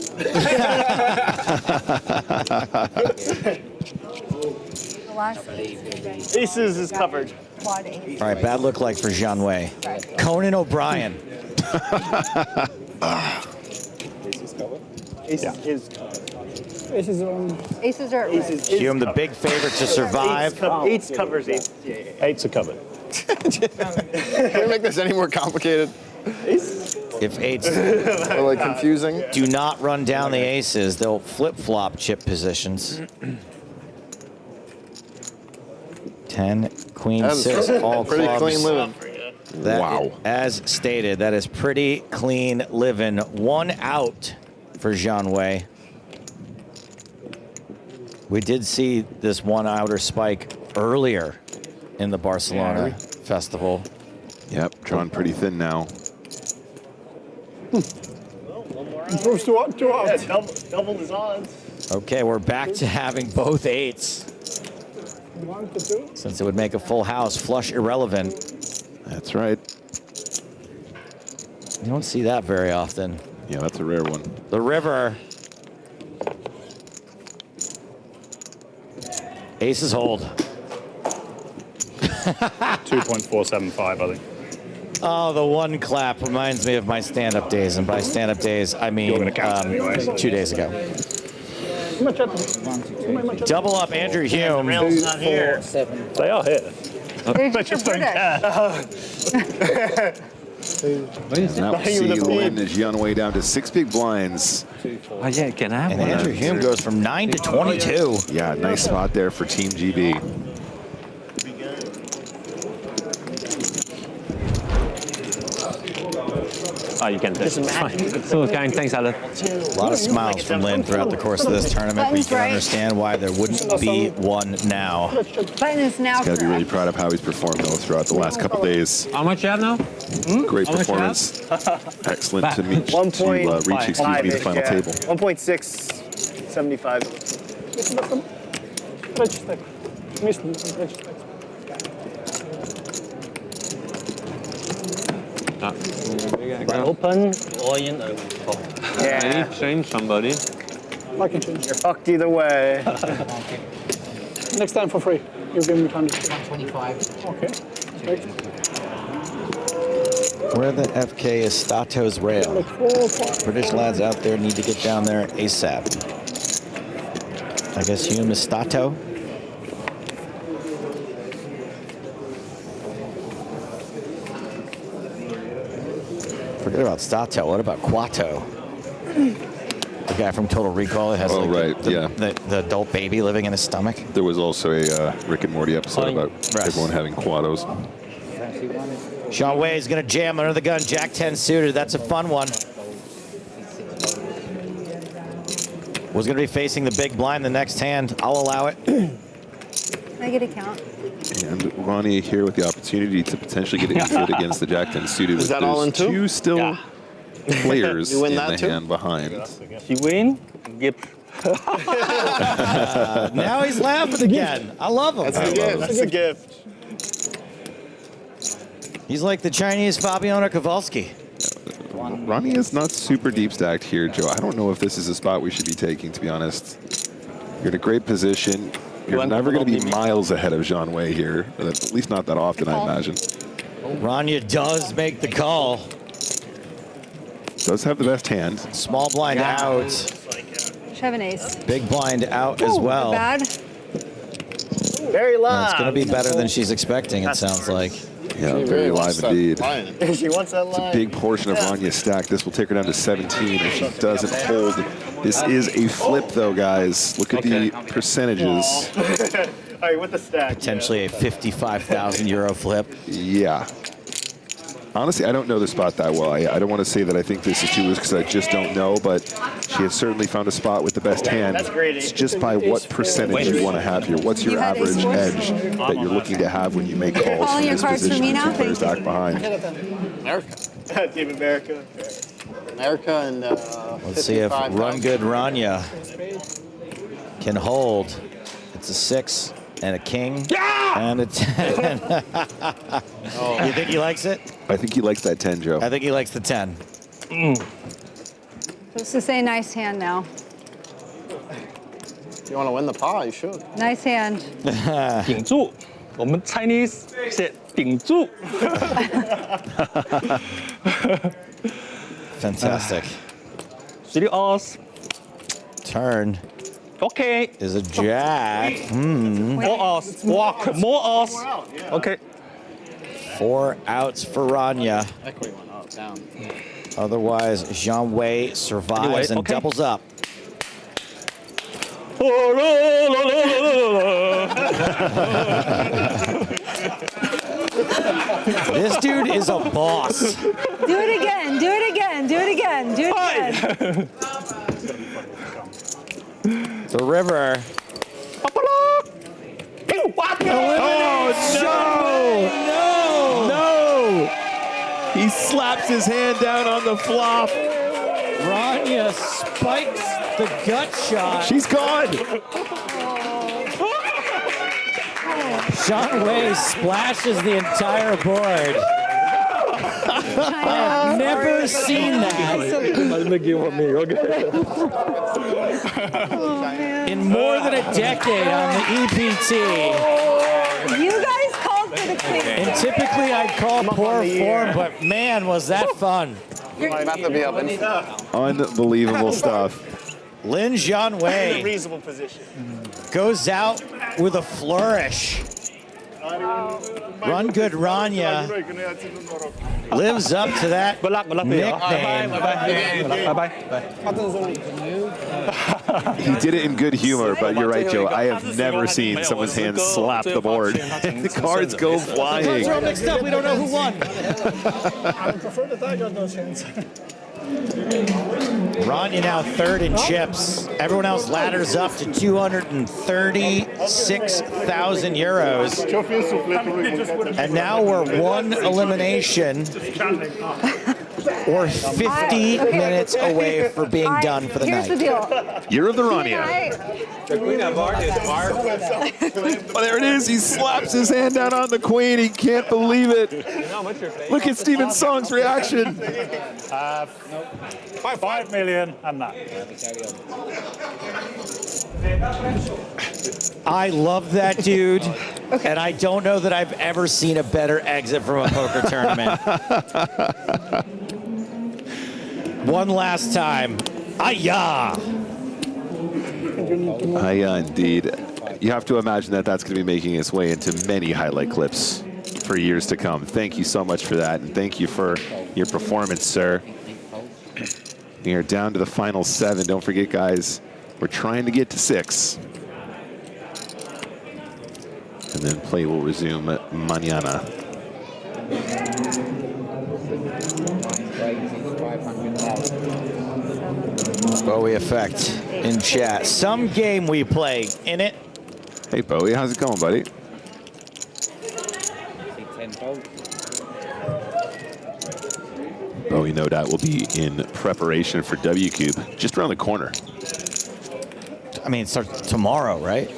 The last Aces is covered. quad 8. All right, bad look like for Zhang Wei. Conan O'Brien. Aces is Aces are on. Aces are at risk. Hume, the big favorite to survive. 8s covers 8. 8s are covered. Can we make this any more complicated? If 8s Or like confusing? do not run down the aces, they'll flip-flop chip positions. 10, queen, That's 6, all pretty clubs. clean living. That Wow. as stated, that is pretty clean living. 1 out for Zhang Wei. We did see this 1 outer spike earlier in the Barcelona festival. Yep, drawn pretty thin now. Improves to up. Yeah, double his odds. Okay, we're back to having both 8s. 1 to 2. Since it would make a full house flush irrelevant. That's right. You don't see that very often. Yeah, that's a rare one. The river. Aces hold. 2.475, I think. Oh, the 1 clap reminds me of my stand-up days. And by stand-up days, I mean You're gonna count anyway. 2 days ago. Much up. Double up Andrew Hume. Rail's not here. They are here. They They just don't care. And now we see Lin Zhang Wei down to 6 big blinds. Oh, yeah, can I have And one? Andrew Hume goes from 9 to 22. Yeah, nice spot there for Team GB. Oh, you can. That's fine. So kind. Thanks, Alan. A lot of smiles from Lin throughout the course of this tournament. We can understand why there wouldn't be one now. Button is now He's got to be really correct. proud of how he's performed though throughout the last couple days. How much you have now? Great How much you have? performance. Excellent to reach the 1.5. final table. 1.675. Stretch stack. Missed stretch stack. Open or in a Yeah. I need to change somebody. I can change. You're fucked either way. Next time for free. You give me 100. 125. Okay. Great. Where the FK is Stato's rail? Like 4. British lads out there need to get down there ASAP. I guess Hume is Stato. Forget about Stato. What about Quato? The guy from Total Recall that has the adult baby living in his stomach. There was also a Rick and Morty episode about everyone having quados. Zhang Wei is going to jam under the gun. Jack 10 suited. That's a fun one. Was going to be facing the big blind the next hand. I'll allow it. Can I get a count? And Ronnie here with the opportunity to potentially get into it against the Jack 10 suited. Is that all in two? 2 still players You win in that the too? hand behind. You win? Give. Now he's laughing again. I love him. That's the gift. That's the gift. He's like the Chinese Fabiano Kowalski. Ronnie is not super deep stacked here, Joe. I don't know if this is a spot we should be taking, to be honest. You're in a great position. You're never going to be miles ahead of Zhang Wei here. At least not that often, I imagine. Rania does make the call. Does have the best hand. Small blind out. Should have an ace. Big blind out as well. Bad. Very live. It's going to be better than she's expecting, it sounds like. Yeah, very live indeed. She wants that line. Big portion of Ranya's stack. This will take her down to 17 if she doesn't hold. This is a flip, though, guys. Look at the percentages. All right, with the stack. Potentially a 55,000 euro flip. Yeah. Honestly, I don't know the spot that well. I don't want to say that I think this is too loose because I just don't know, but she has certainly found a spot with the best hand. It's just by what percentage you want to have here. What's your average edge that you're looking to have when you make calls from this position with two players back behind? America. Team America. America and Let's see if Run Good Rania can hold. It's a 6 and a king and a 10. You think he likes it? I think he likes that 10, Joe. I think he likes the 10. Supposed to say nice hand now. If you want to win the pot, you should. Nice hand. 顶住，我们 Chinese said 顶住。 Fantastic. City Oz. Turn. Okay. Is a jack. More Oz. Walk. More Oz. Okay. 4 outs for Rania. Equity went up, down. Otherwise, Zhang Wei survives and doubles up. This dude is a boss. Do it again. Do it again. Do it again. Do it again. The river. No! He slaps his hand down on the flop. Rania spikes the gut shot. She's gone. Zhang Wei splashes the entire board. I have never seen that in more than a decade on the EPT. You guys called for the queen. And typically I'd call poor form, but man, was that fun. Unbelievable stuff. Lin Zhan Wei Reasonable position. goes out with a flourish. Run Good Rania lives up to that nickname. He did it in good humor, but you're right, Joe. I have never seen someone's hand slap the board. The cards go flying. Cards are all mixed up. We don't know who won. I prefer the Tiger those hands. Rania now third in chips. Everyone else ladders up to 236,000 euros. And now we're one elimination or 50 minutes away for being done for the Here's night. the deal. Year of the Rania. Oh, there it is. He slaps his hand down on the queen. He can't believe it. Look at Steven Song's reaction. 5 million and that. I love that dude, and I don't know that I've ever seen a better exit from a poker tournament. One last time. Ayah! Indeed. You have to imagine that that's going to be making its way into many highlight clips for years to come. Thank you so much for that, and thank you for your performance, sir. We are down to the final 7. Don't forget, guys, we're trying to get to 6. And then play will resume mañana. Bowie effect in chat. Some game we play in it. Hey, Bowie, how's it going, buddy? Bowie, no doubt, will be in preparation for W-Cube just around the corner. I mean, it starts tomorrow, right?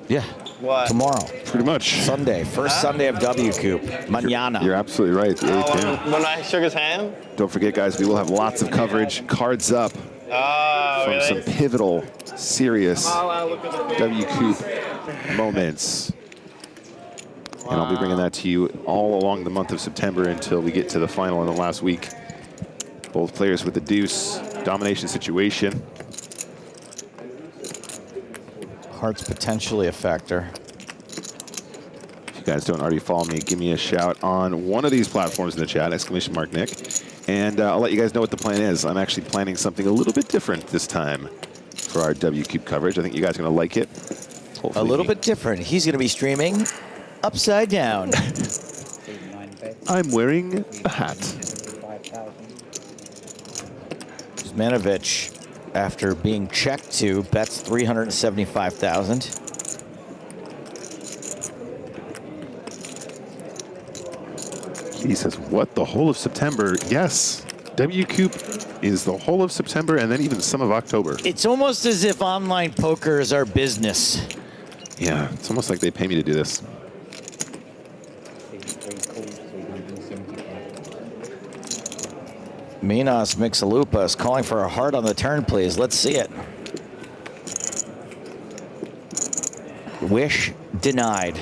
Yeah. What? Tomorrow. Pretty much. Sunday. First Sunday of W-Cube. Mañana. You're absolutely right. The 8th, yeah. When I shook his hand? Don't forget, guys, we will have lots of coverage. Cards up from some pivotal, serious W-Cube moments. And I'll be bringing that to you all along the month of September until we get to the final in the last week Both players with the deuce. Domination situation. Heart's potentially a factor. If you guys don't already follow me, give me a shout on one of these platforms in the chat, !Nick. And I'll let you guys know what the plan is. I'm actually planning something a little bit different this time for our WCube coverage. I think you guys are going to like it. Hopefully A little bit different. He's going to be streaming upside down. I'm wearing a hat. Kuzmanovic, after being checked to, bets 375,000. He says, what, the whole of September? Yes, WCube is the whole of September and then even some of October. It's almost as if online poker is our business. Yeah, it's almost like they pay me to do this. Minas Mixalupa is calling for a heart on the turn, please. Let's see it. Wish denied.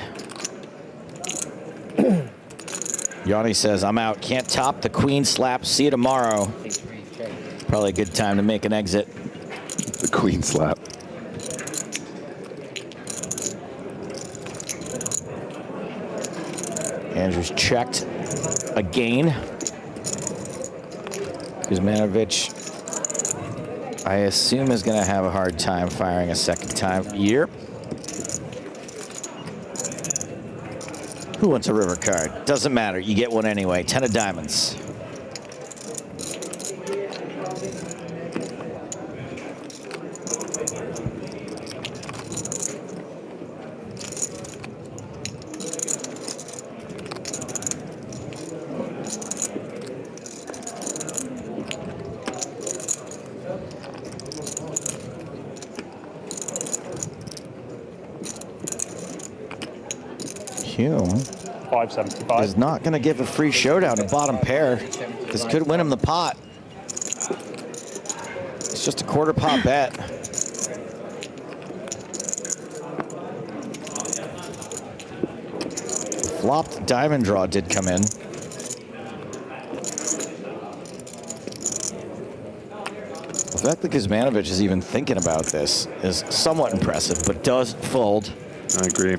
Yanni says, I'm out. Can't top the queen slap. See you tomorrow. Probably a good time to make an exit. The queen slap. Andrews checked again. Kuzmanovic, I assume, is going to have a hard time firing a second time. Yep. Who wants a river card? Doesn't matter. You get one anyway. 10 of diamonds. Hume 575 is not going to give a free showdown to bottom pair. This could win him the pot. It's just a quarter pot bet. Flopped diamond draw did come in. The fact that Kuzmanovic is even thinking about this is somewhat impressive, but does fold. I agree.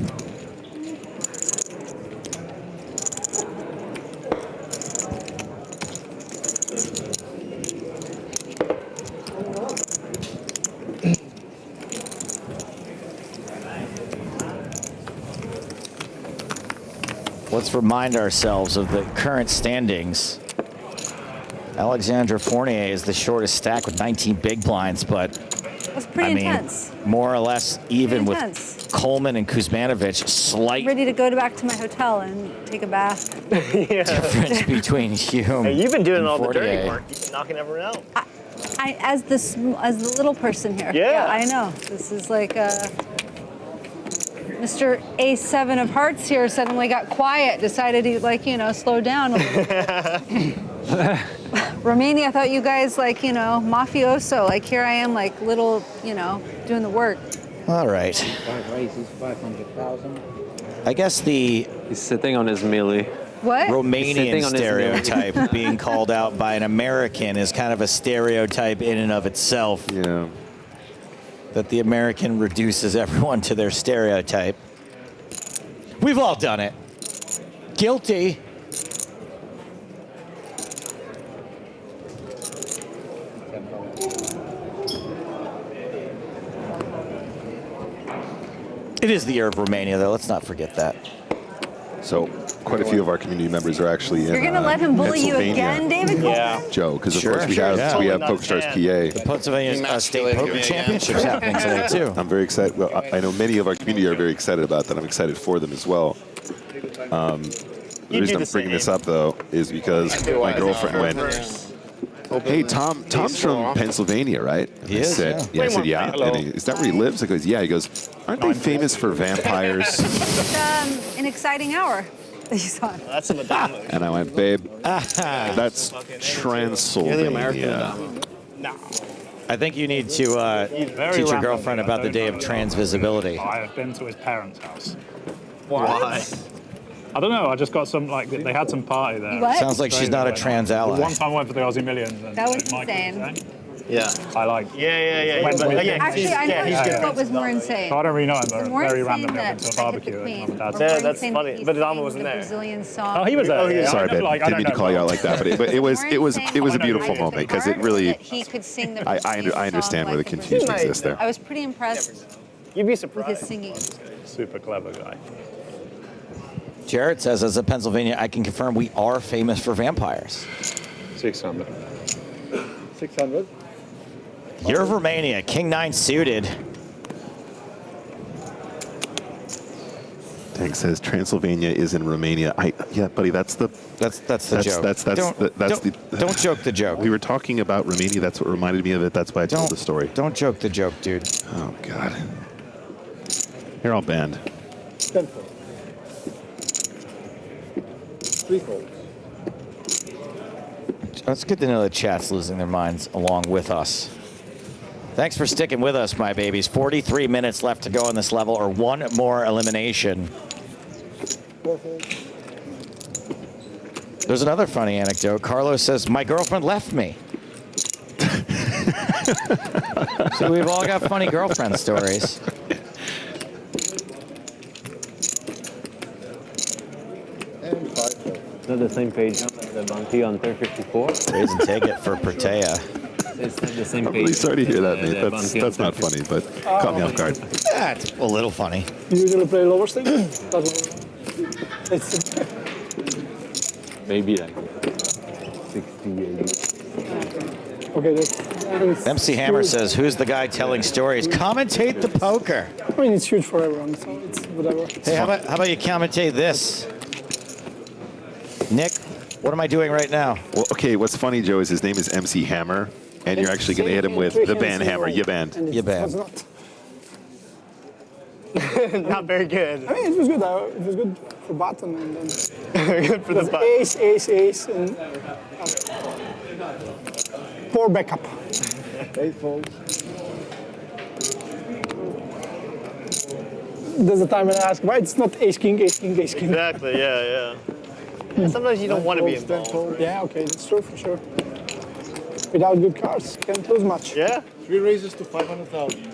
Let's remind ourselves of the current standings. Alexandra Fournier is the shortest stack with 19 big blinds, but That's pretty intense. more or less even Pretty with Coleman and Kuzmanovic. Slight Ready to go back to my hotel and take a bath. difference between Hume. Hey, you've been doing and all the Fortier. dirty work. You've been knocking everyone out. As the little person here. Yeah. I know. This is like Mr. A7 of hearts here suddenly got quiet, decided he'd slow down a little. Romania, I thought you guys mafioso. Like here I am, like little, doing the work. All right. 5 raises, 500,000. I guess the He's sitting on his melee. What? Romanian Sitting on his stereotype being called out by an American is kind of a stereotype in and of itself. Yeah. That the American reduces everyone to their stereotype. We've all done it. Guilty. It is the year of Romania, though. Let's not forget that. So quite a few of our community members are actually You're in going to let him bully you Pennsylvania. again, David Coleman? Yeah. Joe, because of Sure, course we sure, have yeah. we have Totally PokerStars not PA. The Pennsylvania State Emasculated Poker me again. Championships happening today, too. I'm very excited. Well, I know many of our community are very excited about that. I'm excited for them as well. The reason I'm bringing this up though is because my girlfriend went. Hey, Tom's from Pennsylvania, right? He I is, said, yeah. I said, yeah. And is that where he lives? I goes, yeah. He goes, aren't they famous for vampires? It's an exciting hour that he's on. That's a Madonna. And I went, babe, that's Transylvania. No. I think you need to teach your girlfriend about the day of transvisibility. I have been to his parents' house. Why? I don't know. I just got some like they had some party there. What? Sounds like she's not a trans ally. One time I went for the Aussie Millions. And That was Mike insane. Yeah. I like. Yeah. Actually, I know he's good. what was more insane. So I don't really know him, The but more very insane randomly that went to a I hit the barbecue. queen, at my dad's. or more Yeah, that's insane funny. that he's But Dama singing wasn't the there. Brazilian song. Oh, he was there. Oh, he was yeah. Sorry, I never, babe. like, I Didn't don't mean to know call you out well. like that, but it was a beautiful moment because it really. That he could sing the I Brazilian understand song where the like confusion Brazilian. exists there. I was pretty impressed You'd be with surprised. his singing. Super clever guy. Jared says, as a Pennsylvania, I can confirm we are famous for vampires. 600. 600. You're of Romania, King 9 suited. Tank says Transylvania is in Romania. Yeah, buddy, that's the joke. Don't joke the joke. We were talking about Romania. That's what reminded me of it. That's why I told the story. Don't joke the joke, dude. Oh God. You're all banned. 10 folds. 3 folds. It's good to know the chat's losing their minds along with us. Thanks for sticking with us, my babies. 43 minutes left to go in this level, or one more elimination. 4 folds. There's another funny anecdote. Carlos says, my girlfriend left me. So we've all got funny girlfriend stories. And 5 folds. Is that the same page on the bounty on turn 54? Raise and take it for Protea. It's the same I'm page. really sorry to hear that, mate. The That's bounty on not turn funny, but caught me off guard. That's a little funny. You usually play lower stakes? It's Maybe like 60, 80. okay. That's MC Hammer says, who's the guy telling stories? Commentate the poker. I mean, it's huge for everyone, so it's whatever. Hey, how about you commentate this? Nick, what am I doing right now? Well, okay, what's funny, Joe, is his name is MC Hammer, and you're actually going to hit him with the ban hammer. You banned. And You it banned. was not. Not very good. I mean, it was good. It was good for button and then Good for the butt. ace, and poor backup. 8 folds. There's a time when I ask why it's not ace king. Exactly. Yeah. And sometimes you don't want to be involved. Yeah, okay, that's true for sure. Without good cards, can't lose much. Yeah. 3 raises to 500,000.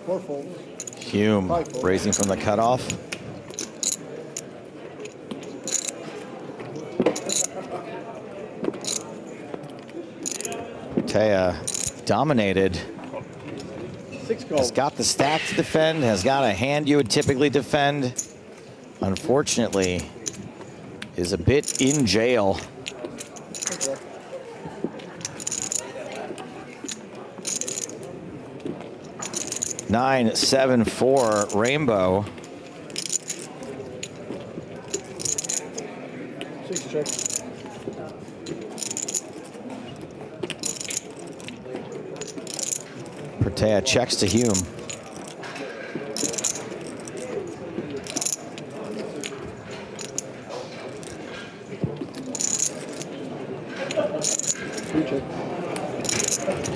4 folds. Hume raising from the cutoff. Taya dominated. 6 calls. Has got the stack to defend, has got a hand you would typically defend. Unfortunately, is a bit in jail. Okay. Nine, 7, 4, Rainbow. 6 check. Protea checks to Hume.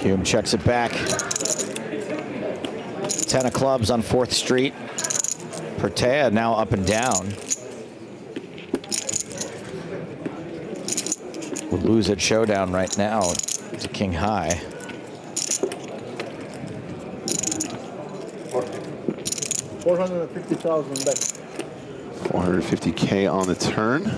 Hume checks it back. 10 of clubs on 4th Street. Protea now up and down. Would lose at showdown right now to King High. $450,000 back. 450K on the turn.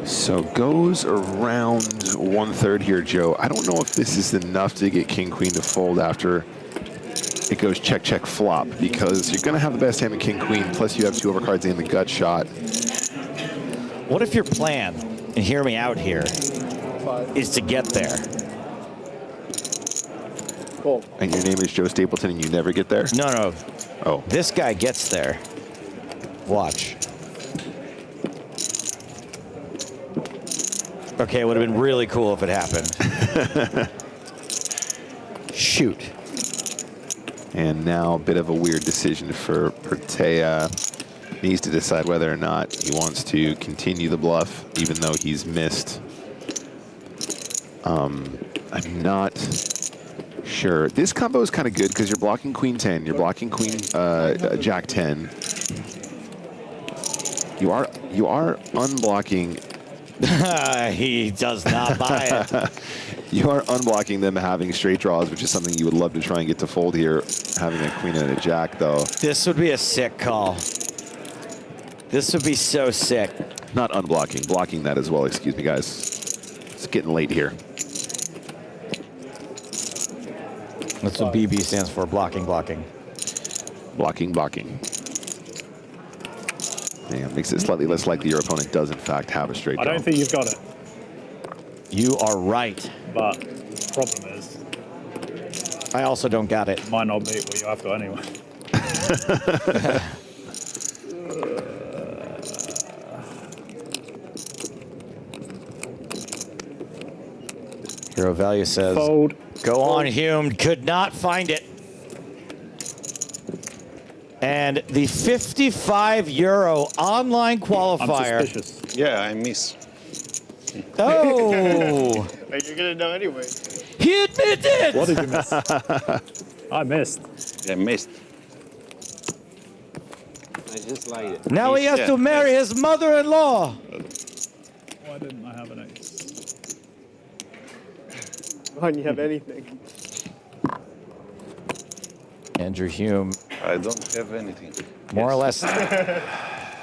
So goes around 1/3 here, Joe. I don't know if this is enough to get King Queen to fold after it goes check, check, flop, because you're going to have the best hand in King Queen, plus you have 2 overcards and the gut shot. What if your plan, and hear me out here, is to get there? Cool. And your name is Joe Stapleton and you never get there? No. Oh. This guy gets there. Watch. Okay, it would have been really cool if it happened. Shoot. And now a bit of a weird decision for Protea. Needs to decide whether or not he wants to continue the bluff, even though he's missed. I'm not Sure. This combo is kind of good because you're blocking Queen 10. You're blocking Queen Jack 10. You are unblocking. He does not buy it. You are unblocking them having straight draws, which is something you would love to try and get to fold here. Having a queen and a jack, though. This would be a sick call. This would be so sick. Not unblocking, blocking that as well. Excuse me, guys. It's getting late here. That's what BB stands for, blocking, blocking. Blocking, blocking. Yeah, makes it slightly less likely your opponent does, in fact, have a straight draw. I don't think you've got it. You are right. But problem is, I also don't got it. Might not be what you have got anyway. Hero Value says, Fold. Go on, Hume. Could not find it. And the €55 online qualifier. I'm suspicious. Yeah, I miss. Oh. But you're gonna know anyway. He admitted. What did you miss? I missed. I missed. I just like it. Now he has to marry his mother-in-law. Why didn't I have an ace? Why don't you have anything? Andrew Hume, I don't have anything. more or less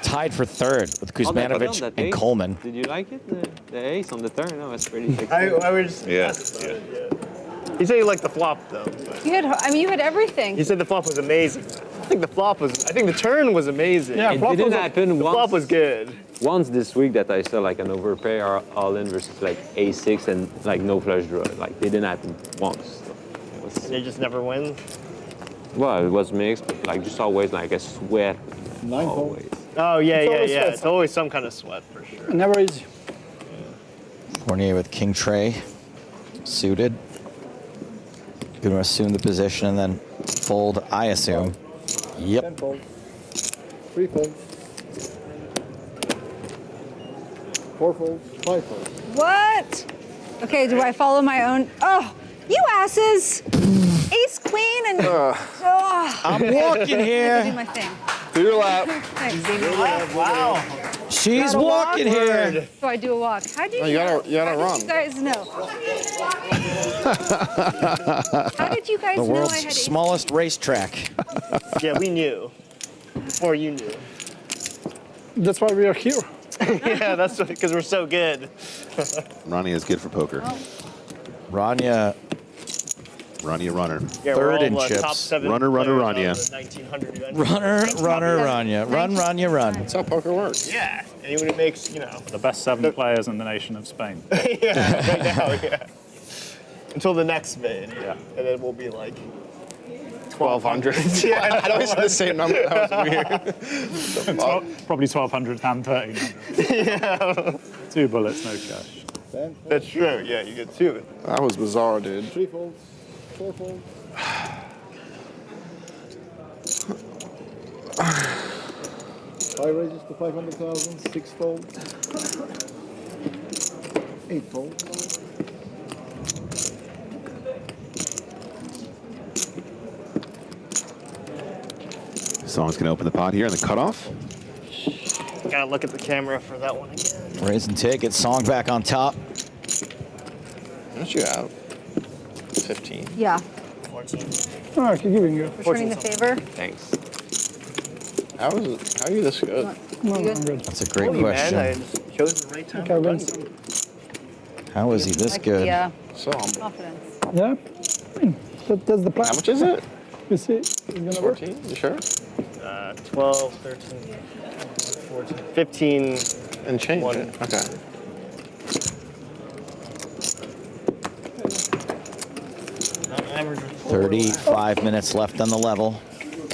tied for third with Kuzmanovic and Coleman. Did you like it? The ace on the turn? No, it's pretty sexy. I was. Yeah. You say you like the flop though. You had, I mean, you had everything. You said the flop was amazing. I think the flop was. I think the turn was amazing. Yeah, It flop didn't was- happen The once. flop was good. Once this week that I saw like an overpair all-in versus like A6 and like no flush draw. Like they didn't happen once. It was, They just never win. well, it was mixed, but like just always like a sweat. Always. Oh yeah, It's yeah, always yeah. sweat. It's always some kind of sweat for sure. Never easy. Fournier with King Trey, suited. Going to assume the position and then fold, I assume. Yep. 10 fold. 3 fold. 4 fold. 5 fold. What? Okay, do I follow my own? Oh, you asses! Ace, queen, and. Oh. I'm walking I do here. my thing. Do your lap. Thanks. Wow. She's walking here. So I do a walk. How do you? you gotta How run. did you guys know? How did you guys The know I world's had ace? smallest racetrack. Yeah, we knew. Before you knew. That's why we are here. Yeah, that's because we're so good. Ronnie is good for poker. Rania, Ronnie a runner. Yeah, Third we're all in the chips. top 7 Runner, runner, players Rania. of the 1900 event. runner, Rania. Run, Rania, run. That's how poker works. Yeah, anyone who makes, you know. The best 7 players in the nation of Spain. Yeah, right now, yeah. Until the next vid, yeah. And then we'll be like 1,200. Yeah, I don't say the same number. That was weird. Probably 1,200 and 1,300. Yeah. 2 bullets, no cash. That's true, yeah, you get 2. That was bizarre, dude. 3 folds. 4 folds. 5 raises to 500,000. 6 folds. 8 folds. Song's going to open the pot here and the cutoff. Gotta look at the camera for that one again. Raise and take it. Song back on top. What you have? 15. Yeah. 14. Oh, I keep giving you. Returning the favor. Thanks. How are you this good? No, I'm good. That's a great Holy question. man, I just chose the right time. Okay, to Vince. run. How is he this Like, good? Yeah. So humble. Confidence. Yeah. That's the plan. How much is it? You see, it's gonna work. 14? You sure? 12, 13, 14, 15. And change One. it. Okay. Average 35 minutes left on the level.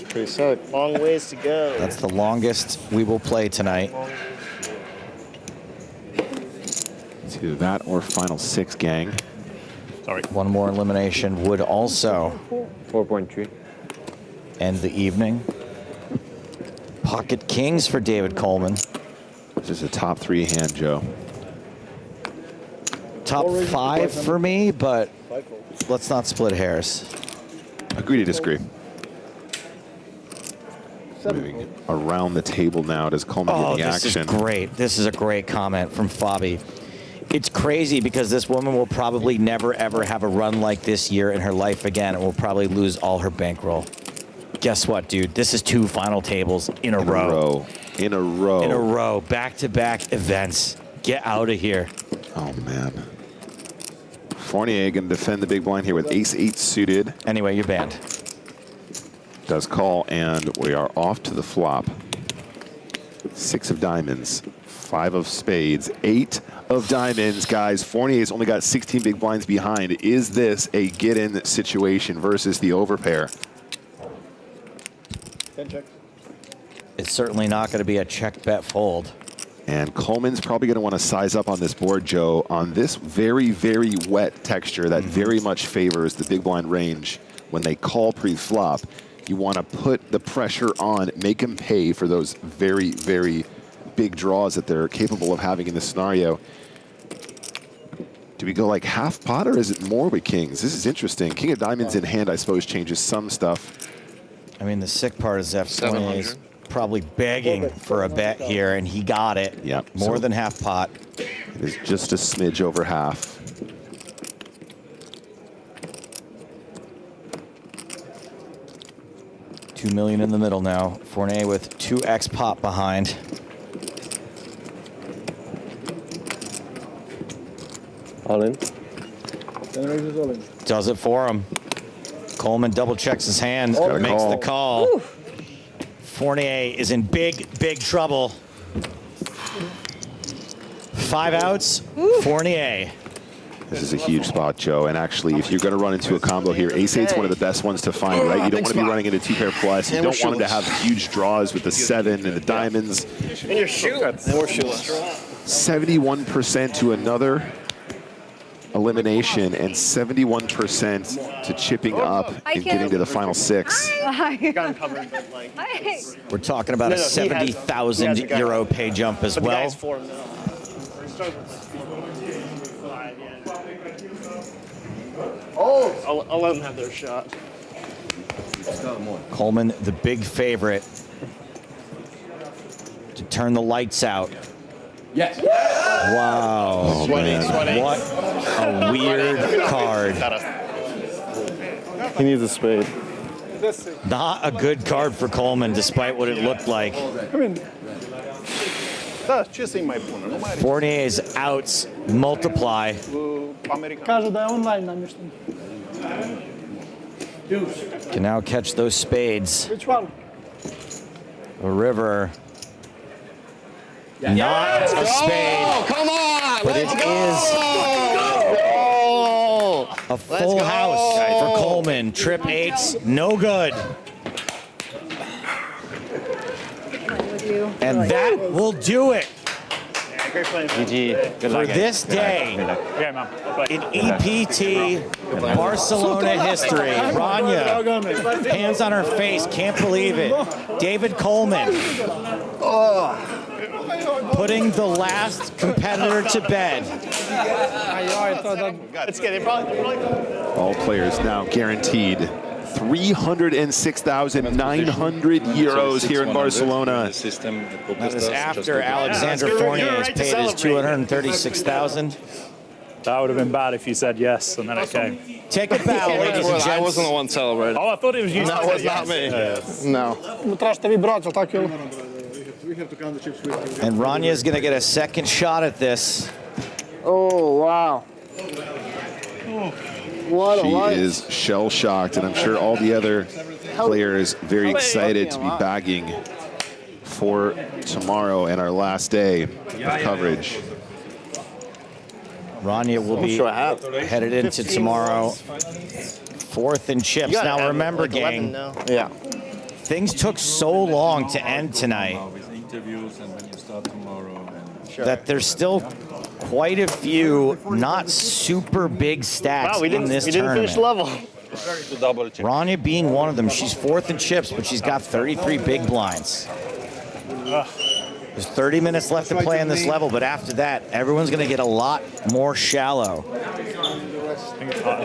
Pretty sick. long ways to go. That's the longest we will play tonight. It's either that or final 6, gang. Sorry. One more elimination would also 4.3. end the evening. Pocket kings for David Coleman. This is a top 3 hand, Joe. top 5 for me, but let's not split hairs. Agree to disagree. Moving around the table now. Does Coleman get the this action? is great. This is a great comment from Fabi. It's crazy because this woman will probably never, ever have a run like this year in her life again and will probably lose all her bankroll. Guess what, dude? This is 2 final tables in a row. In a row. In a row. Back-to-back events. Get out of here. Oh, man. Fournier going to defend the big blind here with ace-8 suited. Anyway, you're banned. Does call, and we are off to the flop. 6 of diamonds, 5 of spades, 8 of diamonds, guys. Fournier's only got 16 big blinds behind. Is this a get-in situation versus the overpair? 10 check. It's certainly not going to be a check bet fold. And Coleman's probably going to want to size up on this board, Joe, on this very, very wet texture that very much favors the big blind range. When they call pre-flop, you want to put the pressure on, make them pay for those very, very big draws that they're capable of having in this scenario. Do we go like half pot, or is it more with kings? This is interesting. King of diamonds in hand, I suppose, changes some stuff. I mean, the sick part is that Fournier is probably begging for a bet here, and he got it. Yep. More than half pot. It is just a smidge over half. $2 million in the middle now. Fournier with 2x pot behind. All in. Does it for him. Coleman double checks his hand, makes the call. Woo. Fournier is in big, big trouble. 5 outs, Fournier. This is a huge spot, Joe. And actually, if you're going to run into a combo here, ace-8's one of the best ones to find, right? You don't want to be running into 2-pair plus. You don't want him to have huge draws with the 7 and the diamonds. And you're shoeless. 71% to another elimination and 71% to chipping up and getting to the final 6. We're talking about a 70,000 euro pay jump as well. I'll let them have their shot. Coleman, the big favorite to turn the lights out. Yes. Wow. Sweaty. What a weird card. He needs a spade. Not a good card for Coleman, despite what it looked like. Fournier's outs multiply. Kažu da je online namješten. Can now catch those spades. Which one? A river. Not a spade. Oh, come on! But it is a full house for Coleman. Trip 8s, no good. And that will do it for this day in EPT Barcelona history. Rania, hands on her face, can't believe it. David Coleman putting the last competitor to bed. All players now guaranteed 306,900 euros here in Barcelona. That is after Alexander Fournier has paid his 236,000. That would have been bad if you said yes and then it came. Take a bow, ladies and gents. I wasn't the one celebrating. Oh, I thought it was you. That was not me. No. Tražite vi brać, tako je. And Rania is going to get a second shot at this. Oh, wow. She is shell-shocked, and I'm sure all the other players very excited to be bagging for tomorrow and our last day of coverage. Rania will be headed into tomorrow. 4th in chips. Now remember, gang, things took so long to end tonight that there's still quite a few not super big stacks in this tournament. Finish level. Rania being one of them. She's 4th in chips, but she's got 33 big blinds. There's 30 minutes left to play on this level, but after that, everyone's going to get a lot more shallow.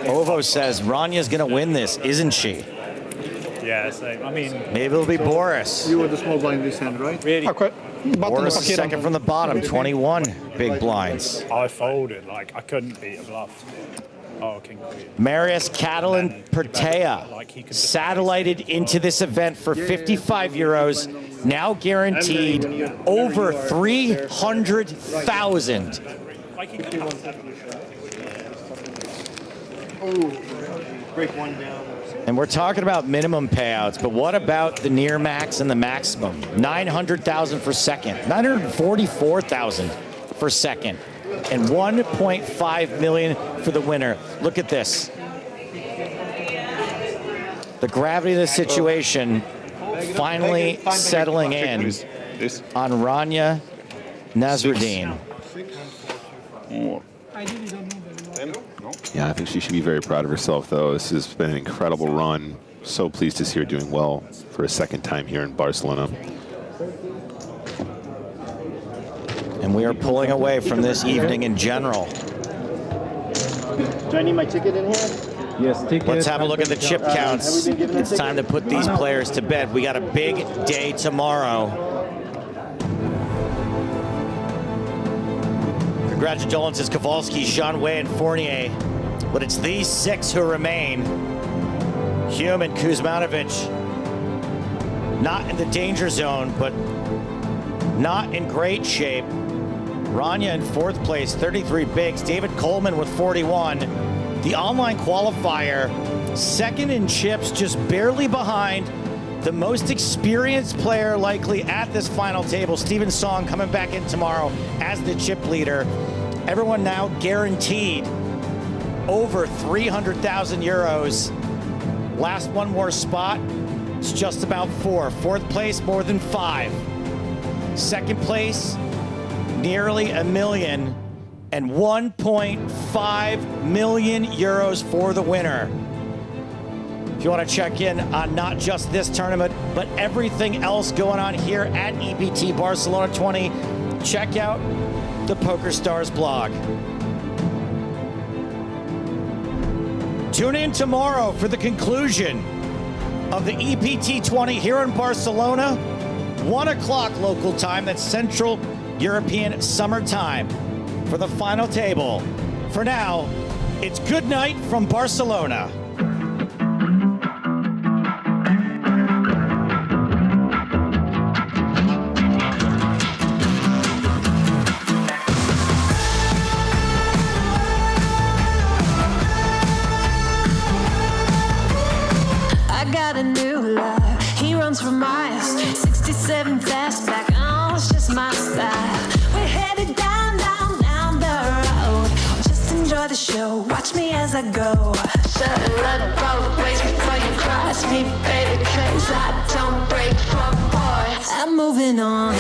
Ovo says Ranya's going to win this, isn't she? Yeah, so, I mean... Maybe it'll be Boris. You were the small blind this hand, right? Really? Boris is second from the bottom, 21 big blinds. I folded, like, I couldn't beat a bluff. Oh, King Queen. Marius Catalan Pertea satellited into this event for 55 euros, now guaranteed over 300,000. Break one down. And we're talking about minimum payouts, but what about the near max and the maximum? 900,000 for second, 944,000 for second, and 1.5 million for the winner. Look at this. The gravity of the situation finally settling in on Rania Nasruddin. Yeah, I think she should be very proud of herself, though. This has been an incredible run. So pleased to see her doing well for a second time here in Barcelona. And we are pulling away from this evening in general. Do I need my ticket in here? Yes, ticket. Let's have a look at the chip counts. It's time to put these players to bed. We got a big day tomorrow. Congratulations, Kowalski, Sean Way, and Fournier. But it's these six who remain. Hume and Kuzmanovic, not in the danger zone, but not in great shape. Rania in fourth place, 33 bigs. David Coleman with 41. The online qualifier, second in chips, just barely behind the most experienced player likely at this final table, Steven Song, coming back in tomorrow as the chip leader. Everyone now guaranteed over 300,000 euros. Last one more spot, it's just about 4. Fourth place, more than 5. Second place, nearly $1 million, and 1.5 million euros for the winner. If you want to check in on not just this tournament, but everything else going on here at EPT Barcelona 20, check out the PokerStars blog. Tune in tomorrow for the conclusion of the EPT 20 here in Barcelona, 1 o'clock local time, that's Central European Summer Time, for the final table. For now, it's good night from Barcelona. For miles, 67 fastback, oh, it's just my style. We're headed down the road. Just enjoy the show, watch me as I go. Should've looked both ways before you cross me, baby, 'cause I don't break for boys. I'm moving on.